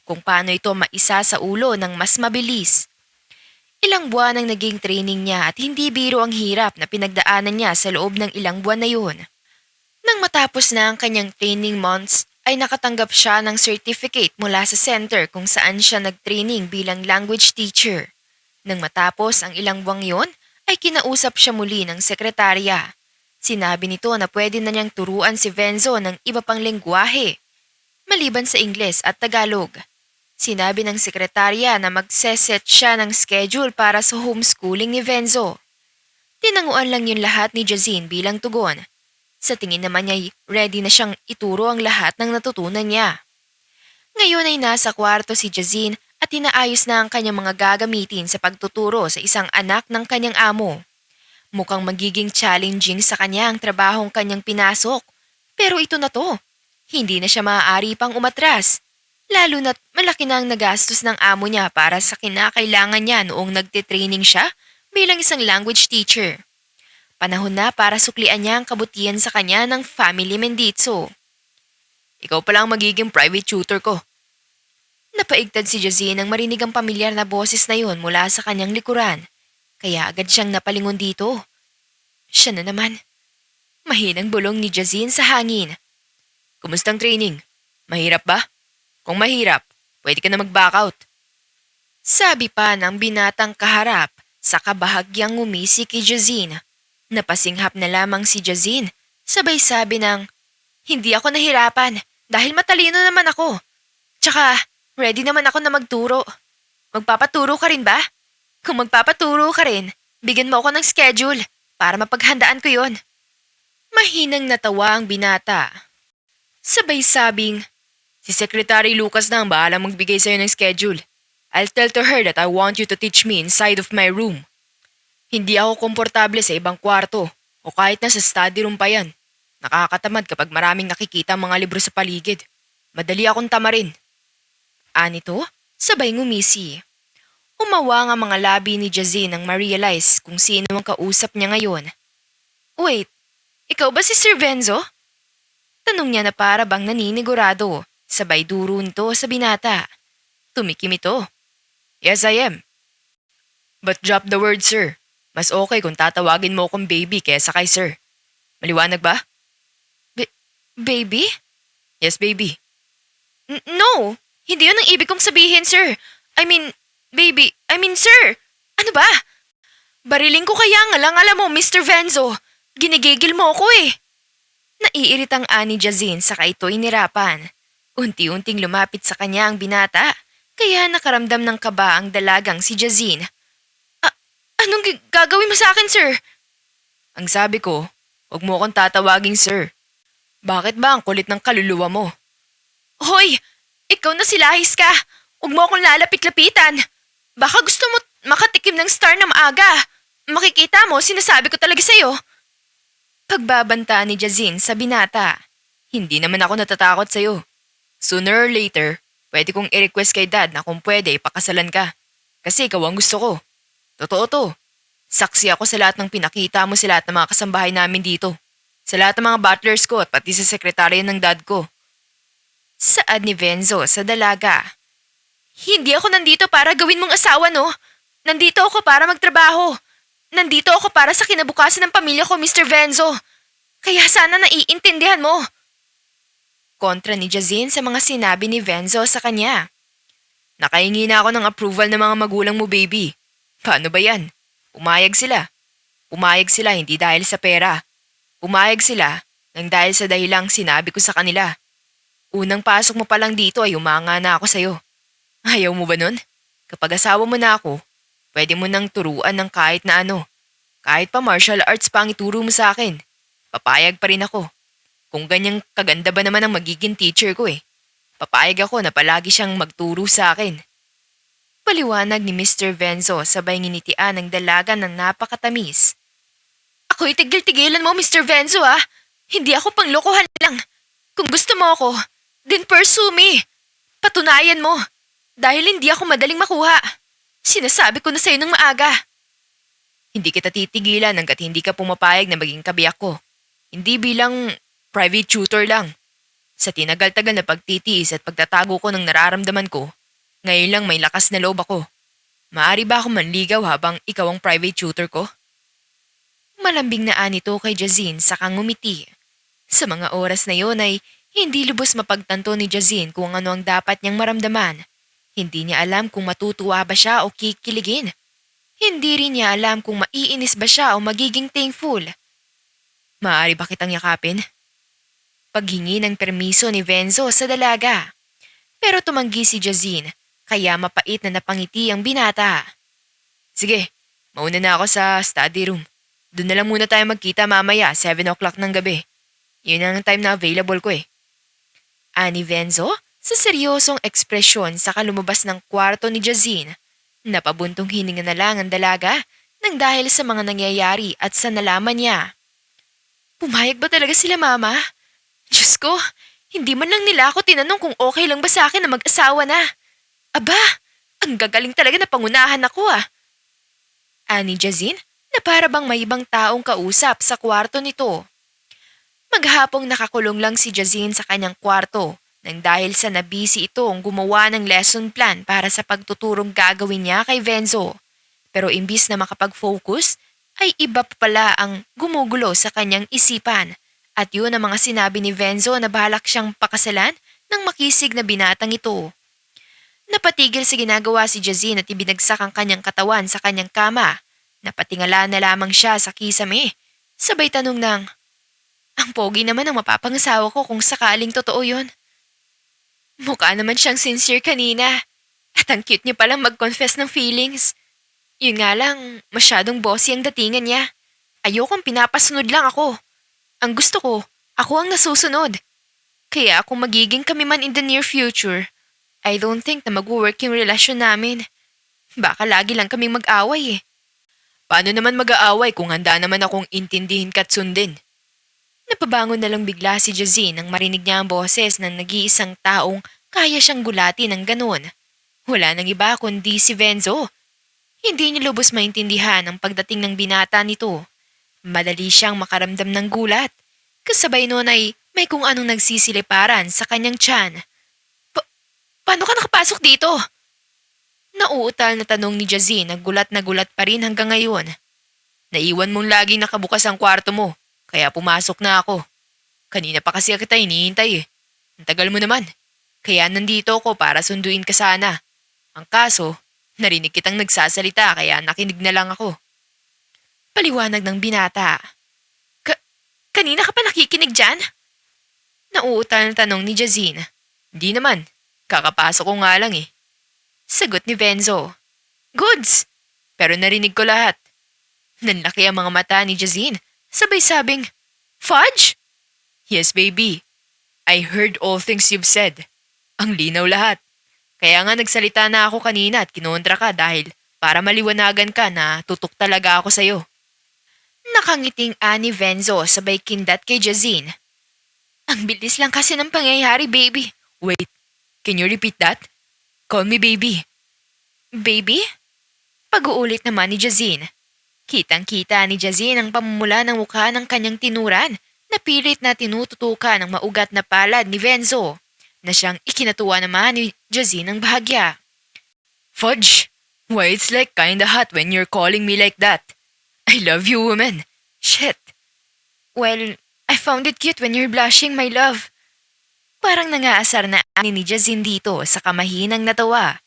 kung paano ito maisa sa ulo ng mas mabilis. Ilang buwan ang naging training niya at hindi biro ang hirap na pinagdaanan niya sa loob ng ilang buwan na yun. Nang Matapos na ang kanyang training months, ay nakatanggap siya ng certificate mula sa center kung saan siya nag-training bilang language teacher. Nang matapos ang ilang buwang yon, ay kinausap siya muli ng sekretarya. Sinabi nito na pwede na niyang turuan si Venzo ng iba pang lengguwahe, maliban sa Ingles at Tagalog. Sinabi ng sekretarya na magseset siya ng schedule para sa homeschooling ni Venzo. Tinanguan lang yun lahat ni Jazine bilang tugon. Sa tingin naman niya ready na siyang ituro ang lahat ng natutunan niya. Ngayon ay nasa kwarto si Jazine at inaayos na ang kanyang mga gagamitin sa pagtuturo sa isang anak ng kanyang amo. Mukhang magiging challenging sa kanya ang trabahong kanyang pinasok. Pero ito na to. Hindi na siya maaari pang umatras. Lalo na't malaki na ang nagastos ng amo niya para sa kinakailangan niya noong nagtitraining siya bilang isang language teacher. Panahon na para suklian niya ang kabutihan sa kanya ng family Menditso. Ikaw pala ang magiging private tutor ko. Napaigtad si Jazine nang marinig ang pamilyar na boses na yon mula sa kanyang likuran. Kaya agad siyang napalingon dito. Siya na naman. Mahinang bulong ni Jazine sa hangin. Kumustang training? Mahirap ba? Kung mahirap, pwede ka na mag-back out. Sabi pa ng binatang kaharap sa kabahagyang ngumisi kay Jazine. Napasinghap na lamang si Jazine, sabay sabi ng, hindi ako nahirapan dahil matalino naman ako. Tsaka, ready naman ako na magturo. Magpapaturo ka rin ba? Kung magpapaturo ka rin, bigyan mo ako ng schedule para mapaghandaan ko yon. Mahinang natawa ang binata. Sabay sabing, si Secretary Lucas na ang bahalang magbigay sa'yo ng schedule. I'll tell to her that I want you to teach me inside of my room. Hindi ako komportable sa ibang kwarto o kahit na sa study room pa yan. Nakakatamad kapag maraming nakikita ang mga libro sa paligid. Madali akong tamarin. Anito, sabay ngumisi. Umawa nga mga labi ni Jazine nang ma-realize kung sino ang kausap niya ngayon. Wait, ikaw ba si Sir Venzo? Tanong niya na para bang naninigurado. Sabay duro nito sa binata. Tumikim ito. Yes, I am. But drop the word, sir. Mas okay kung tatawagin mo akong baby kaysa kay sir. Maliwanag ba? Baby? Yes, baby. No! Hindi yun ang ibig kong sabihin, sir. Baby. Sir. Ano ba? Bariling ko kaya nga lang alam mo, Mr. Venzo. Ginigigil mo ako eh. Naiiritang ani Jazine saka ito inirapan. Unti-unting lumapit sa kanya ang binata, kaya nakaramdam ng kaba ang dalagang si Jazine. Anong gagawin mo sa akin, sir? Ang sabi ko, huwag mo akong tatawaging sir. Bakit ba ang kulit ng kaluluwa mo? Hoy! Ikaw na silahis ka! Huwag mo akong lalapit-lapitan! Baka gusto mo makatikim ng star na maaga. Makikita mo, sinasabi ko talaga sa'yo. Pagbabanta ni Jazine sa binata. Hindi naman ako natatakot sa'yo. Sooner or later, pwede kong i-request kay dad na kung pwede ipakasalan ka. Kasi ikaw ang gusto ko. Totoo to. Saksi ako sa lahat ng pinakita mo sa lahat ng mga kasambahay namin dito. Sa lahat ng mga butlers ko at pati sa sekretarya ng dad ko. Saad ni Venzo sa dalaga. Hindi ako nandito para gawin mong asawa, no? Nandito ako para magtrabaho. Nandito ako para sa kinabukasan ng pamilya ko, Mr. Venzo. Kaya sana naiintindihan mo. Kontra ni Jazine sa mga sinabi ni Venzo sa kanya. Nakahingi na ako ng approval ng mga magulang mo, baby. Paano ba yan? Pumayag sila. Pumayag sila hindi dahil sa pera. Pumayag sila nang dahil sa dahilang sinabi ko sa kanila. Unang pasok mo pa lang dito ay umanga na ako sa'yo. Ayaw mo ba nun? Kapag asawa mo na ako, pwede mo nang turuan ng kahit na ano. Kahit pa martial arts pa ang ituro mo sa akin. Papayag pa rin ako. Kung ganyang kaganda ba naman ang magiging teacher ko eh. Papayag ako na palagi siyang magturo sa akin. Paliwanag ni Mr. Venzo sabay nginitian ng dalaga ng napakatamis. Ako'y tigil-tigilan mo, Mr. Venzo ah. Hindi ako panglokohan lang. Kung gusto mo ako, then pursue me. Patunayan mo. Dahil hindi ako madaling makuha. Sinasabi ko na sa'yo ng maaga. Hindi kita titigilan hanggat hindi ka pumapayag na maging kabiyak ko. Hindi bilang private tutor lang. Sa tinagal-tagal na pagtitiis at pagtatago ko ng nararamdaman ko, ngayon lang may lakas na loob ako. Maaari ba ako manligaw habang ikaw ang private tutor ko? Malambing na anito kay Jazine sa kang ngumiti. Sa mga oras na yun ay hindi lubos mapagtanto ni Jazine kung ano ang dapat niyang maramdaman. Hindi niya alam kung matutuwa ba siya o kikiligin. Hindi rin niya alam kung maiinis ba siya o magiging thankful. Maaari ba kitang yakapin? Paghingi ng permiso ni Venzo sa dalaga. Pero tumanggi si Jazine, kaya mapait na napangiti ang binata. Sige, mauna na ako sa study room. Doon na lang muna tayo magkita mamaya, 7 o'clock ng gabi. Yun ang time na available ko eh. Ani Venzo, sa seryosong ekspresyon sa lumabas ng kwarto ni Jazine. Napabuntong hininga na lang ang dalaga nang dahil sa mga nangyayari at sa nalaman niya. Pumayag ba talaga sila mama? Diyos ko, hindi man lang nila ako tinanong kung okay lang ba sa akin na mag-asawa na. Aba, ang gagaling talaga na pangunahan ako ah. Ani Jazine na para bang may ibang taong kausap sa kwarto nito. Maghapong nakakulong lang si Jazine sa kanyang kwarto nang dahil sa nabisi itong gumawa ng lesson plan para sa pagtuturong gagawin niya kay Venzo. Pero imbis na makapag-focus, ay iba pa pala ang gumugulo sa kanyang isipan. At yun ang mga sinabi ni Venzo na balak siyang pakasalan ng makisig na binatang ito. Napatigil sa ginagawa si Jazine at ibinagsak ang kanyang katawan sa kanyang kama. Napatingala na lamang siya sa kisame. Sabay tanong ng, ang pogi naman ang mapapangasawa ko kung sakaling totoo yun. Mukha naman siyang sincere kanina. At ang cute niya palang mag-confess ng feelings. Yun nga lang, masyadong bossy ang datingan niya. Ayokong pinapasunod lang ako. Ang gusto ko, ako ang nasusunod. Kaya kung magiging kami man in the near future, I don't think na mag-work yung relasyon namin. Baka lagi lang kaming mag-away eh. Paano naman mag-aaway kung handa naman akong intindihin ka't sundin? Napabangon na lang bigla si Jazine nang marinig niya ang boses ng nag-iisang taong kaya siyang gulatin ng ganon. Wala nang iba kundi si Venzo. Hindi niya lubos maintindihan ang pagdating ng binata nito. Madali siyang makaramdam ng gulat. Kasabay noon ay may kung anong nagsisiliparan sa kanyang tiyan. Paano ka nakapasok dito? Nauutal na tanong ni Jazine na gulat pa rin hanggang ngayon. Naiwan mong laging nakabukas ang kwarto mo, kaya pumasok na ako. Kanina pa kasi kita hinihintay eh. Ang tagal mo naman. Kaya nandito ako para sunduin ka sana. Ang kaso, narinig kitang nagsasalita kaya nakinig na lang ako. Paliwanag ng binata. Kanina ka pa nakikinig dyan? Nauutal na tanong ni Jazine. Di naman. Kakapasok ko nga lang eh. Sagot ni Venzo. Goods! Pero narinig ko lahat. Nanlaki ang mga mata ni Jazine. Sabay sabing, Fudge? Yes, baby. I heard all things you've said. Ang linaw lahat. Kaya nga nagsalita na ako kanina at kinontra ka dahil para maliwanagan ka na tutok talaga ako sa'yo. Nakangiting ani Venzo sabay kindat kay Jazine. Ang bilis lang kasi ng pangyayari, baby. Wait, can you repeat that? Call me baby. Baby? Pag-uulit naman ni Jazine. Kitang-kita ni Jazine ang pamumula ng mukha ng kanyang tinuran na pilit na tinututukan ng maugat na palad ni Venzo na siyang ikinatuwa naman ni Jazine ng bahagya. Fudge, why it's like kinda hot when you're calling me like that. I love you, woman. Shit. Well, I found it cute when you're blushing, my love. Parang nangaasar na ani ni Jazine dito sa kamahinang natawa.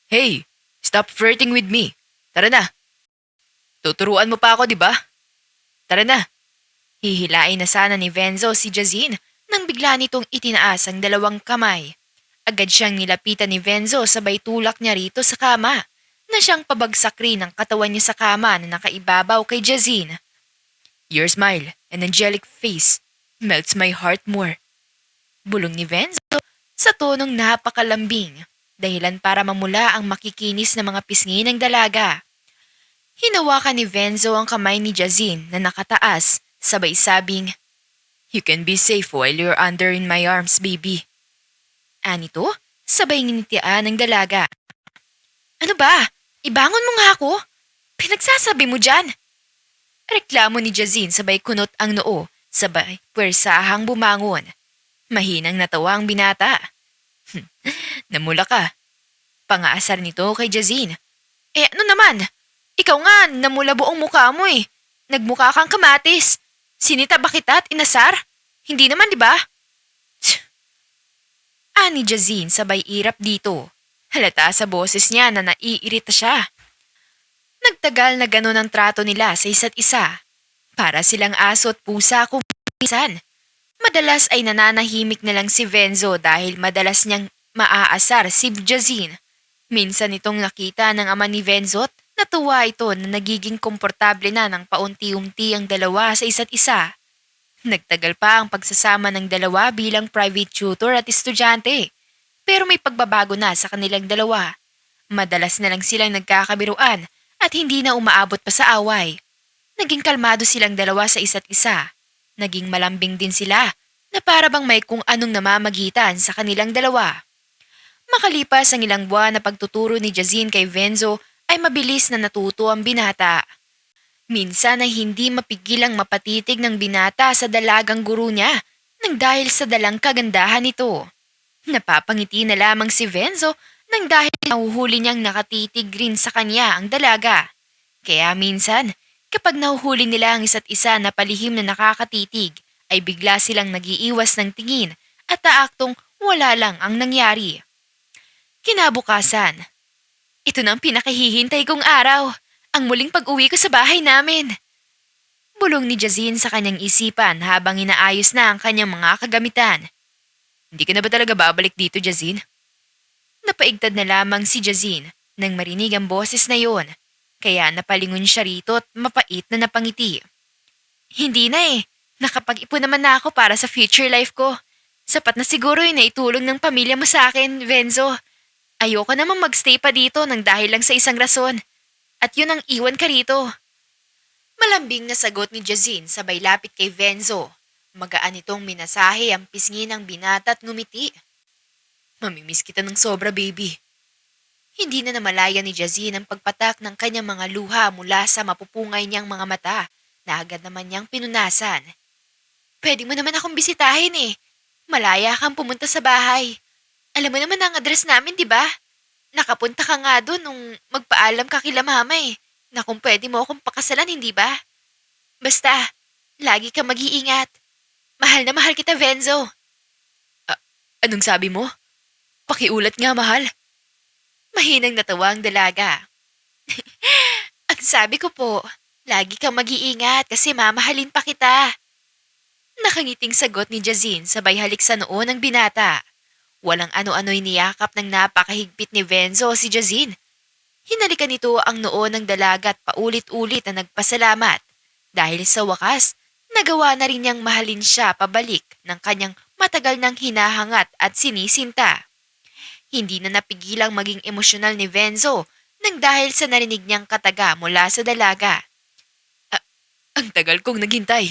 Hey, stop flirting with me. Tara na. Tuturuan mo pa ako, di ba? Tara na. Hihilain na sana ni Venzo si Jazine nang bigla nitong itinaas ang dalawang kamay. Agad siyang nilapitan ni Venzo sabay tulak niya rito sa kama na siyang pabagsak rin ang katawan niya sa kama na nakaibabaw kay Jazine. Your smile and angelic face melts my heart more. Bulong ni Venzo sa tonong napakalambing, dahilan para mamula ang makikinis na mga pisngi ng dalaga. Hinawakan ni Venzo ang kamay ni Jazine na nakataas, sabay sabing, You can be safe while you're under in my arms, baby. Anito, sabay nginitian ng dalaga. Ano ba? Ibangon mo nga ako? Pinagsasabi mo dyan? Reklamo ni Jazine sabay kunot ang noo, sabay puwersahang bumangon. Mahinang natawa ang binata. Namula ka. Pangaasar nito kay Jazine. Ano naman? Ikaw nga, namula buong mukha mo eh. Nagmukha kang kamatis. Sinita ba kita at inasar? Hindi naman, di ba? Tsk, ani Jazine sabay irap dito. Halata sa boses niya na naiirita siya. Nagtagal na ganun ang trato nila sa isa't isa. Para silang aso at pusa kung minsan. Madalas ay nananahimik na lang si Venzo dahil madalas niyang maaasar si Jazine. Minsan itong nakita ng ama ni Venzo at natuwa ito na nagiging komportable na ng paunti-unti ang dalawa sa isa't isa. Nagtagal pa ang pagsasama ng dalawa bilang private tutor at estudyante. Pero may pagbabago na sa kanilang dalawa. Madalas na lang silang nagkakabiruan at hindi na umaabot pa sa away. Naging kalmado silang dalawa sa isa't isa. Naging malambing din sila na para bang may kung anong namamagitan sa kanilang dalawa. Makalipas ang ilang buwan na pagtuturo ni Jazine kay Venzo ay mabilis na natuto ang binata. Minsan ay hindi mapigilang mapatitig ng binata sa dalagang guro niya nang dahil sa dalang kagandahan nito. Napapangiti na lamang si Venzo nang dahil nahuhuli niyang nakatitig rin sa kanya ang dalaga. Kaya minsan, kapag nahuhuli nila ang isa't isa na palihim na nakakatitig, ay bigla silang nagiiwas ng tingin at taaktong wala lang ang nangyari. Kinabukasan, ito na ang pinakahihintay kong araw, ang muling pag-uwi ko sa bahay namin. Bulong ni Jazine sa kanyang isipan habang inaayos na ang kanyang mga kagamitan. Hindi ka na ba talaga babalik dito, Jazine? Napaigtad na lamang si Jazine nang marinig ang boses na yon, kaya napalingon siya rito at mapait na napangiti. Hindi na eh, nakapag-ipon naman na ako para sa future life ko. Sapat na siguro yung naitulong ng pamilya mo sa akin, Venzo. Ayoko namang magstay pa dito nang dahil lang sa isang rason. At yun ang iwan ka rito. Malambing na sagot ni Jazine sabay lapit kay Venzo. Magaan itong minasahe ang pisngi ng binata at ngumiti. Mamimiss kita ng sobra, baby. Hindi na namalaya ni Jazine ang pagpatak ng kanyang mga luha mula sa mapupungay niyang mga mata na agad naman niyang pinunasan. Pwede mo naman akong bisitahin eh. Malaya kang pumunta sa bahay. Alam mo naman ang address namin, di ba? Nakapunta ka nga doon nung magpaalam ka kila mama eh, na kung pwede mo akong pakasalan, hindi ba? Basta, lagi ka mag-iingat. Mahal na mahal kita, Venzo. Anong sabi mo? Pakiulat nga, mahal. Mahinang natawa ang dalaga. Ang sabi ko po, lagi kang mag-iingat kasi mamahalin pa kita. Nakangiting sagot ni Jazine sabay halik sa noo ng binata. Walang ano-ano'y niyakap ng napakahigpit ni Venzo si Jazine. Hinalikan nito ang noo ng dalaga at paulit-ulit na nagpasalamat. Dahil sa wakas, nagawa na rin niyang mahalin siya pabalik ng kanyang matagal nang hinahangat at sinisinta. Hindi na napigilang maging emosyonal ni Venzo nang dahil sa narinig niyang kataga mula sa dalaga. Ang tagal kong naghintay.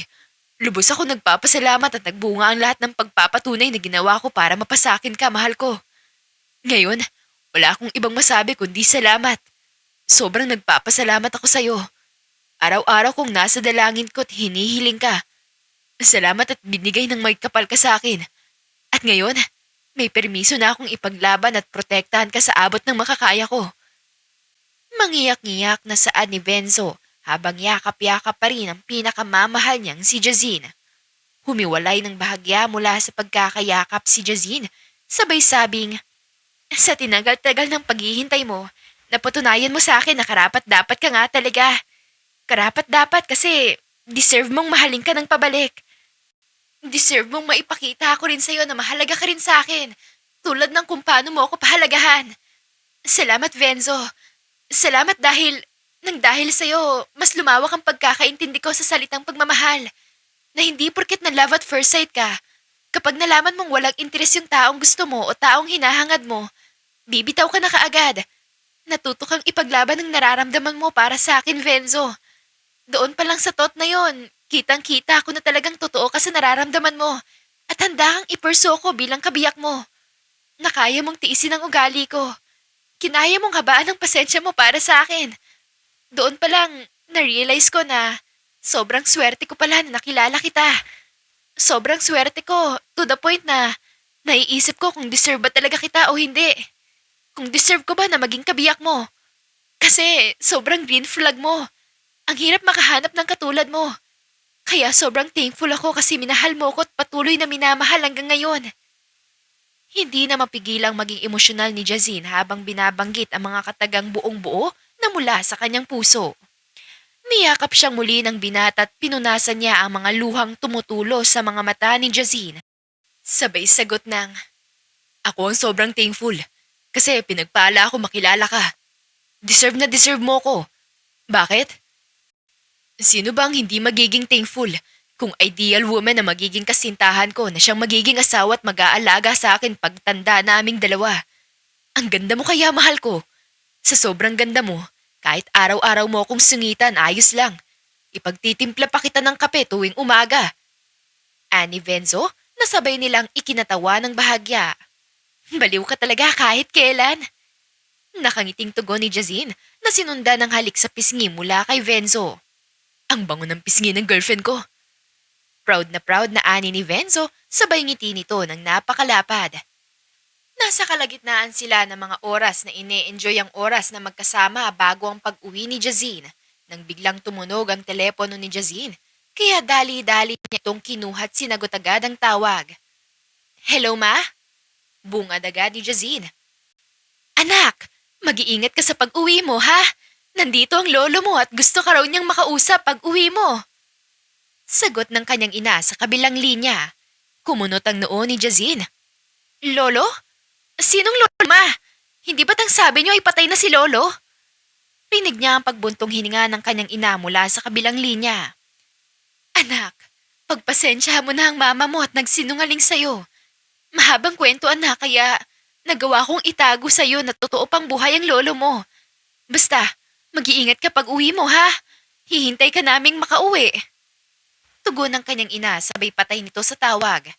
Lubos ako nagpapasalamat at nagbunga ang lahat ng pagpapatunay na ginawa ko para mapasakin ka, mahal ko. Ngayon, wala akong ibang masabi kundi salamat. Sobrang nagpapasalamat ako sa'yo. Araw-araw kong nasa dalangin ko at hinihiling ka. Salamat at binigay ng may kapal ka sa akin. At ngayon, may permiso na akong ipaglaban at protektahan ka sa abot ng makakaya ko. Mangiyak-ngiyak na saan ni Venzo habang yakap-yakap pa rin ang pinakamamahal niyang si Jazine. Humiwalay ng bahagya mula sa pagkakayakap si Jazine, sabay sabing, sa tinagal-tagal ng paghihintay mo, napatunayan mo sa akin na karapat-dapat ka nga talaga. Karapat-dapat kasi deserve mong mahalin ka ng pabalik. Deserve mong maipakita ako rin sa'yo na mahalaga ka rin sa akin, tulad ng kung paano mo ako pahalagahan. Salamat, Venzo. Salamat dahil sa'yo, mas lumawak ang pagkakaintindi ko sa salitang pagmamahal. Na hindi porket na love at first sight ka, kapag nalaman mong walang interes yung taong gusto mo o taong hinahangad mo, bibitaw ka na kaagad. Natuto kang ipaglaban ng nararamdaman mo para sa akin, Venzo. Doon pa lang sa thought na yon, kitang-kita ko na talagang totoo ka sa nararamdaman mo at handa kang iperso ko bilang kabiyak mo. Nakaya mong tiisin ang ugali ko. Kinaya mong habaan ang pasensya mo para sa akin. Doon pa lang, na-realize ko na sobrang swerte ko pala na nakilala kita. Sobrang swerte ko, to the point na naiisip ko kung deserve ba talaga kita o hindi. Kung deserve ko ba na maging kabiyak mo. Kasi sobrang green flag mo. Ang hirap makahanap ng katulad mo. Kaya sobrang thankful ako kasi minahal mo ko at patuloy na minamahal hanggang ngayon. Hindi na mapigilang maging emosyonal ni Jazine habang binabanggit ang mga katagang buong buo na mula sa kanyang puso. Niyakap siyang muli ng binata at pinunasan niya ang mga luhang tumutulo sa mga mata ni Jazine. Sabay sagot ng, "Ako ang sobrang thankful kasi pinagpala ako makilala ka. Deserve na deserve mo ko. Bakit? Sino bang hindi magiging thankful kung ideal woman na magiging kasintahan ko na siyang magiging asawa at mag-aalaga sa akin pagtanda naming dalawa? Ang ganda mo kaya mahal ko. Sa sobrang ganda mo, kahit araw-araw mo akong sungitan, ayos lang. Ipagtitimpla pa kita ng kape tuwing umaga." Ani Venzo, nasabay nilang ikinatawa ng bahagya. "Baliw ka talaga kahit kailan." Nakangiting tugon ni Jazine na sinunda ng halik sa pisngi mula kay Venzo. "Ang bango ng pisngi ng girlfriend ko." Proud na ani ni Venzo, sabay ngiti nito ng napakalapad. Nasa kalagitnaan sila ng mga oras na ine-enjoy ang oras na magkasama bago ang pag-uwi ni Jazine nang biglang tumunog ang telepono ni Jazine. Kaya dali-dali niya itong kinuhat sinagot agad ang tawag. "Hello, ma?" Bungad agad ni Jazine. "Anak, mag-iingat ka sa pag-uwi mo, ha? Nandito ang lolo mo at gusto ka raw niyang makausap pag-uwi mo." Sagot ng kanyang ina sa kabilang linya. Kumunot ang noo ni Jazine. "Lolo? Sinong lolo, ma? Hindi ba't ang sabi niyo ay patay na si lolo?" Rinig niya ang pagbuntong hininga ng kanyang ina mula sa kabilang linya. "Anak, pagpasensyahan mo na ang mama mo at nagsinungaling sa'yo. Mahabang kwento, anak, kaya nagawa kong itago sa'yo na totoo pang buhay ang lolo mo. Basta, mag-iingat ka pag uwi mo, ha? Hihintay ka naming makauwi." Tugon ng kanyang ina sabay patay nito sa tawag.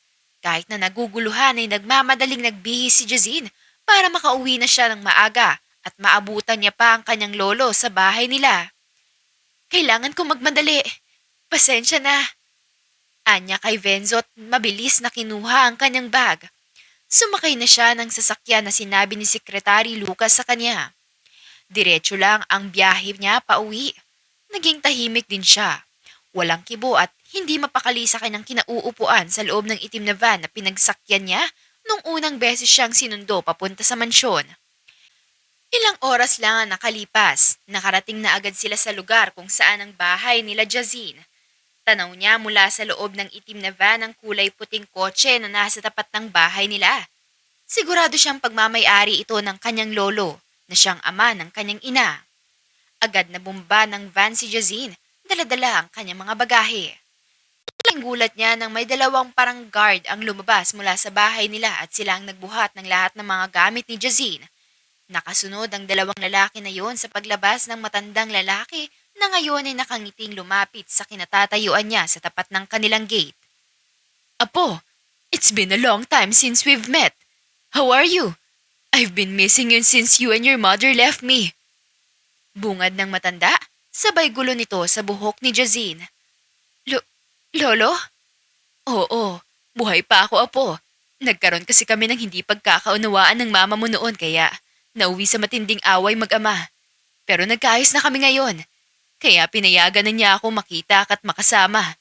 Kahit na naguguluhan ay nagmamadaling nagbihis si Jazine para makauwi na siya ng maaga at maabutan niya pa ang kanyang lolo sa bahay nila. "Kailangan ko magmadali. Pasensya na." Anya kay Venzo at mabilis na kinuha ang kanyang bag. Sumakay na siya ng sasakyan na sinabi ni Sekretary Lucas sa kanya. Diretso lang ang biyahe niya pauwi. Naging tahimik din siya. Walang kibo at hindi mapakali sa kanyang kinauupuan sa loob ng itim na van na pinagsakyan niya nung unang beses siyang sinundo papunta sa mansyon. Ilang oras lang ang nakalipas, nakarating na agad sila sa lugar kung saan ang bahay nila Jazine. Tanaw niya mula sa loob ng itim na van ang kulay puting kotse na nasa tapat ng bahay nila. Sigurado siyang pagmamay-ari ito ng kanyang lolo na siyang ama ng kanyang ina. Agad na bumba ng van si Jazine, dala-dala ang kanyang mga bagahe. Ang gulat niya nang may dalawang parang guard ang lumabas mula sa bahay nila at sila ang nagbuhat ng lahat ng mga gamit ni Jazine. Nakasunod ang dalawang lalaki na yon sa paglabas ng matandang lalaki na ngayon ay nakangiting lumapit sa kinatatayuan niya sa tapat ng kanilang gate. "Apo, it's been a long time since we've met. How are you? I've been missing you since you and your mother left me." Bungad ng matanda, sabay gulo nito sa buhok ni Jazine. Lolo? "Oo, buhay pa ako, apo. Nagkaroon kasi kami ng hindi pagkakaunawaan ng mama mo noon kaya nauwi sa matinding away mag-ama. Pero nagkaayos na kami ngayon. Kaya pinayagan na niya ako makita at makasama.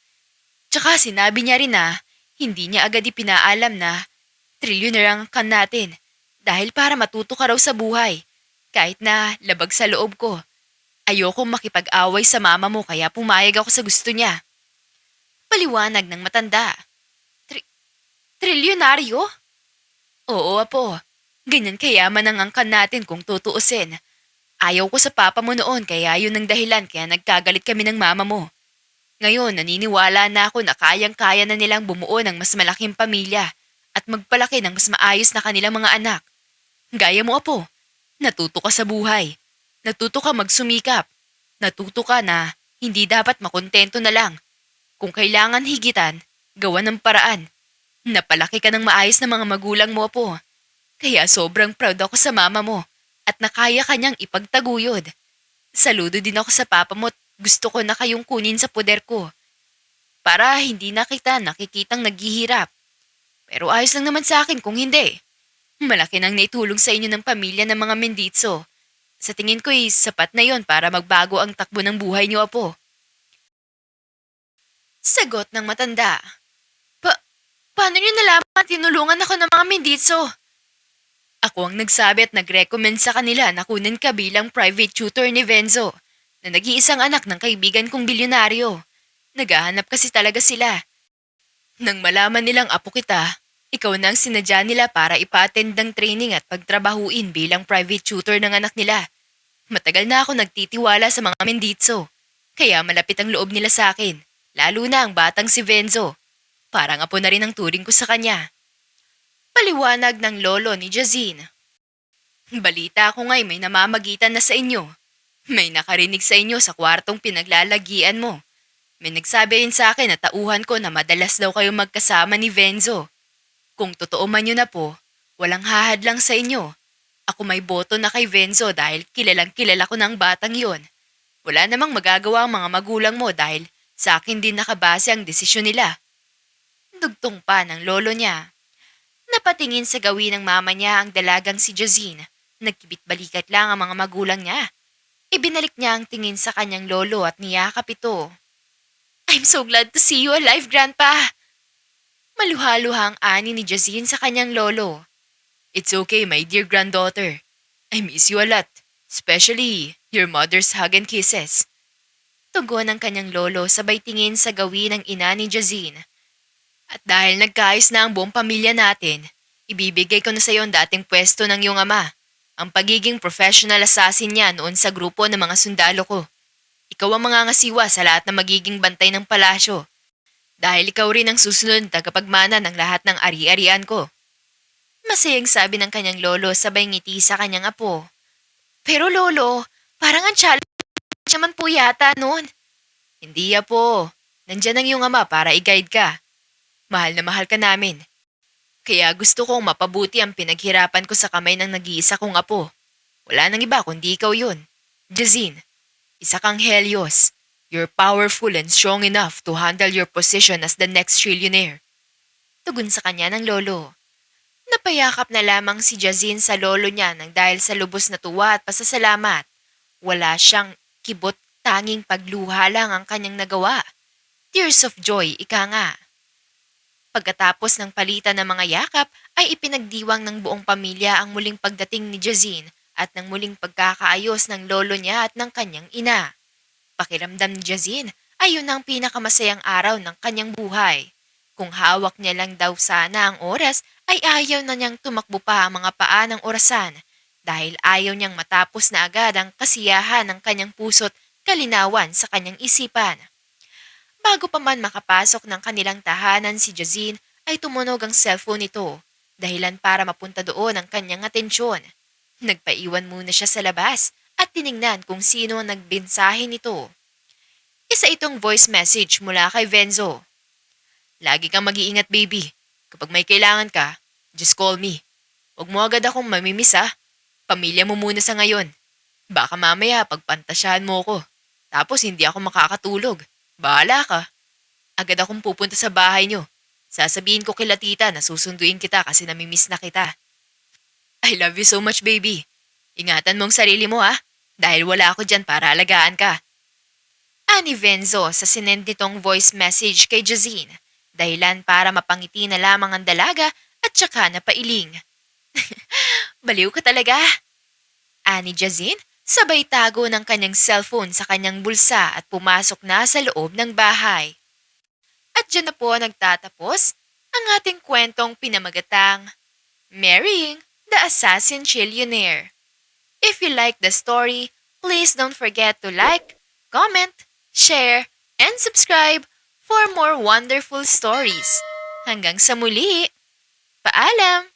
Tsaka sinabi niya rin na hindi niya agad ipinaalam na trilyoner ang kan natin dahil para matuto ka raw sa buhay. Kahit na labag sa loob ko. Ayokong makipag-away sa mama mo kaya pumayag ako sa gusto niya." Paliwanag ng matanda. Trilyonaryo? "Oo, apo. Ganyan kayaman ang angkan natin kung tutuusin. Ayaw ko sa papa mo noon kaya yun ang dahilan kaya nagkagalit kami ng mama mo. Ngayon naniniwala na ako na kayang-kaya na nilang bumuo ng mas malaking pamilya at magpalaki ng mas maayos na kanilang mga anak. Gaya mo, apo. Natuto ka sa buhay. Natuto ka magsumikap. Natuto ka na hindi dapat makontento na lang. Kung kailangan higitan, gawan ng paraan. Napalaki ka ng maayos na mga magulang mo, po. Kaya sobrang proud ako sa mama mo at nakaya kanyang ipagtaguyod. Saludo din ako sa papa mo at gusto ko na kayong kunin sa poder ko. Para hindi na kita nakikitang naghihirap. Pero ayos lang naman sa akin kung hindi. Malaki nang naitulong sa inyo ng pamilya ng mga Menditso. Sa tingin ko sapat na yon para magbago ang takbo ng buhay niyo, apo." Sagot ng matanda. Paano niyo nalaman tinulungan ako ng mga Menditso? Ako ang nagsabi at nag-recommend sa kanila na kunin ka bilang private tutor ni Venzo, na nag-iisang anak ng kaibigan kong bilyonaryo. Naghahanap kasi talaga sila. Nang malaman nilang apo kita, ikaw na ang sinadya nila para ipa-attend ng training at pagtrabahuin bilang private tutor ng anak nila. Matagal na ako nagtitiwala sa mga Menditso, kaya malapit ang loob nila sa akin, lalo na ang batang si Venzo. Parang apo na rin ang turing ko sa kanya. Paliwanag ng lolo ni Jazine. Balita ko nga'y may namamagitan na sa inyo. May nakarinig sa inyo sa kwartong pinaglalagian mo. May nagsabi rin sa akin na tauhan ko na madalas daw kayo magkasama ni Venzo. Kung totoo man yun na po, walang hahadlang sa inyo. Ako may boto na kay Venzo dahil kilalang kilala ko ng batang yon. Wala namang magagawa ang mga magulang mo dahil sa akin din nakabase ang desisyon nila. Dugtong pa ng lolo niya. Napatingin sa gawin ng mama niya ang dalagang si Jazine. Nagkibit-balikat lang ang mga magulang niya. Ibinalik niya ang tingin sa kanyang lolo at niyakap ito. I'm so glad to see you alive, Grandpa! Maluha-luha ang ani ni Jazine sa kanyang lolo. It's okay, my dear granddaughter. I miss you a lot, especially your mother's hug and kisses. Tugon ng kanyang lolo sabay tingin sa gawin ng ina ni Jazine. At dahil nagkaayos na ang buong pamilya natin, ibibigay ko na sa iyo ang dating pwesto ng iyong ama, ang pagiging professional assassin niya noon sa grupo ng mga sundalo ko. Ikaw ang mangangasiwa sa lahat ng magiging bantay ng palasyo. Dahil ikaw rin ang susunod na tagapagmana ng lahat ng ari-arian ko. Masayang sabi ng kanyang lolo sabay ngiti sa kanyang apo. Pero lolo, parang ang challenge naman po yata noon. Hindi apo, nandyan ang iyong ama para i-guide ka. Mahal na mahal ka namin. Kaya gusto kong mapabuti ang pinaghirapan ko sa kamay ng nag-iisa kong apo. Wala nang iba kundi ikaw yun. Jazine, isa kang Helios. You're powerful and strong enough to handle your position as the next trillionaire. Tugon sa kanya ng lolo. Napayakap na lamang si Jazine sa lolo niya nang dahil sa lubos na tuwa at pasasalamat. Wala siyang kibot, tanging pagluha lang ang kanyang nagawa. Tears of joy, ika nga. Pagkatapos ng palitan ng mga yakap ay ipinagdiwang ng buong pamilya ang muling pagdating ni Jazine at ng muling pagkakaayos ng lolo niya at ng kanyang ina. Pakiramdam ni Jazine ay yun ang pinakamasayang araw ng kanyang buhay. Kung hawak niya lang daw sana ang oras ay ayaw na niyang tumakbo pa ang mga paa ng orasan dahil ayaw niyang matapos na agad ang kasiyahan ng kanyang puso't kalinawan sa kanyang isipan. Bago pa man makapasok ng kanilang tahanan si Jazine ay tumunog ang cellphone nito, dahilan para mapunta doon ang kanyang atensyon. Nagpaiwan muna siya sa labas at tiningnan kung sino ang nagbinsahe nito. Isa itong voice message mula kay Venzo. Lagi kang mag-iingat baby. Kapag may kailangan ka, just call me. Huwag mo agad akong mamimiss ha. Pamilya mo muna sa ngayon. Baka mamaya pagpantasyahan mo ko. Tapos hindi ako makakatulog. Bahala ka. Agad akong pupunta sa bahay niyo. Sasabihin ko kila tita na susunduin kita kasi namimiss na kita. I love you so much, baby. Ingatan mong sarili mo ha, dahil wala ako dyan para alagaan ka. Ani Venzo sa sinend nitong voice message kay Jazine, dahilan para mapangiti na lamang ang dalaga at saka napailing. Baliw ka talaga. Ani Jazine, sabay tago ng kanyang cellphone sa kanyang bulsa at pumasok na sa loob ng bahay. At dyan na po nagtatapos ang ating kwentong pinamagatang Marrying the Assassin Trillionaire. If you like the story, please don't forget to like, comment, share, and subscribe for more wonderful stories. Hanggang sa muli! Paalam!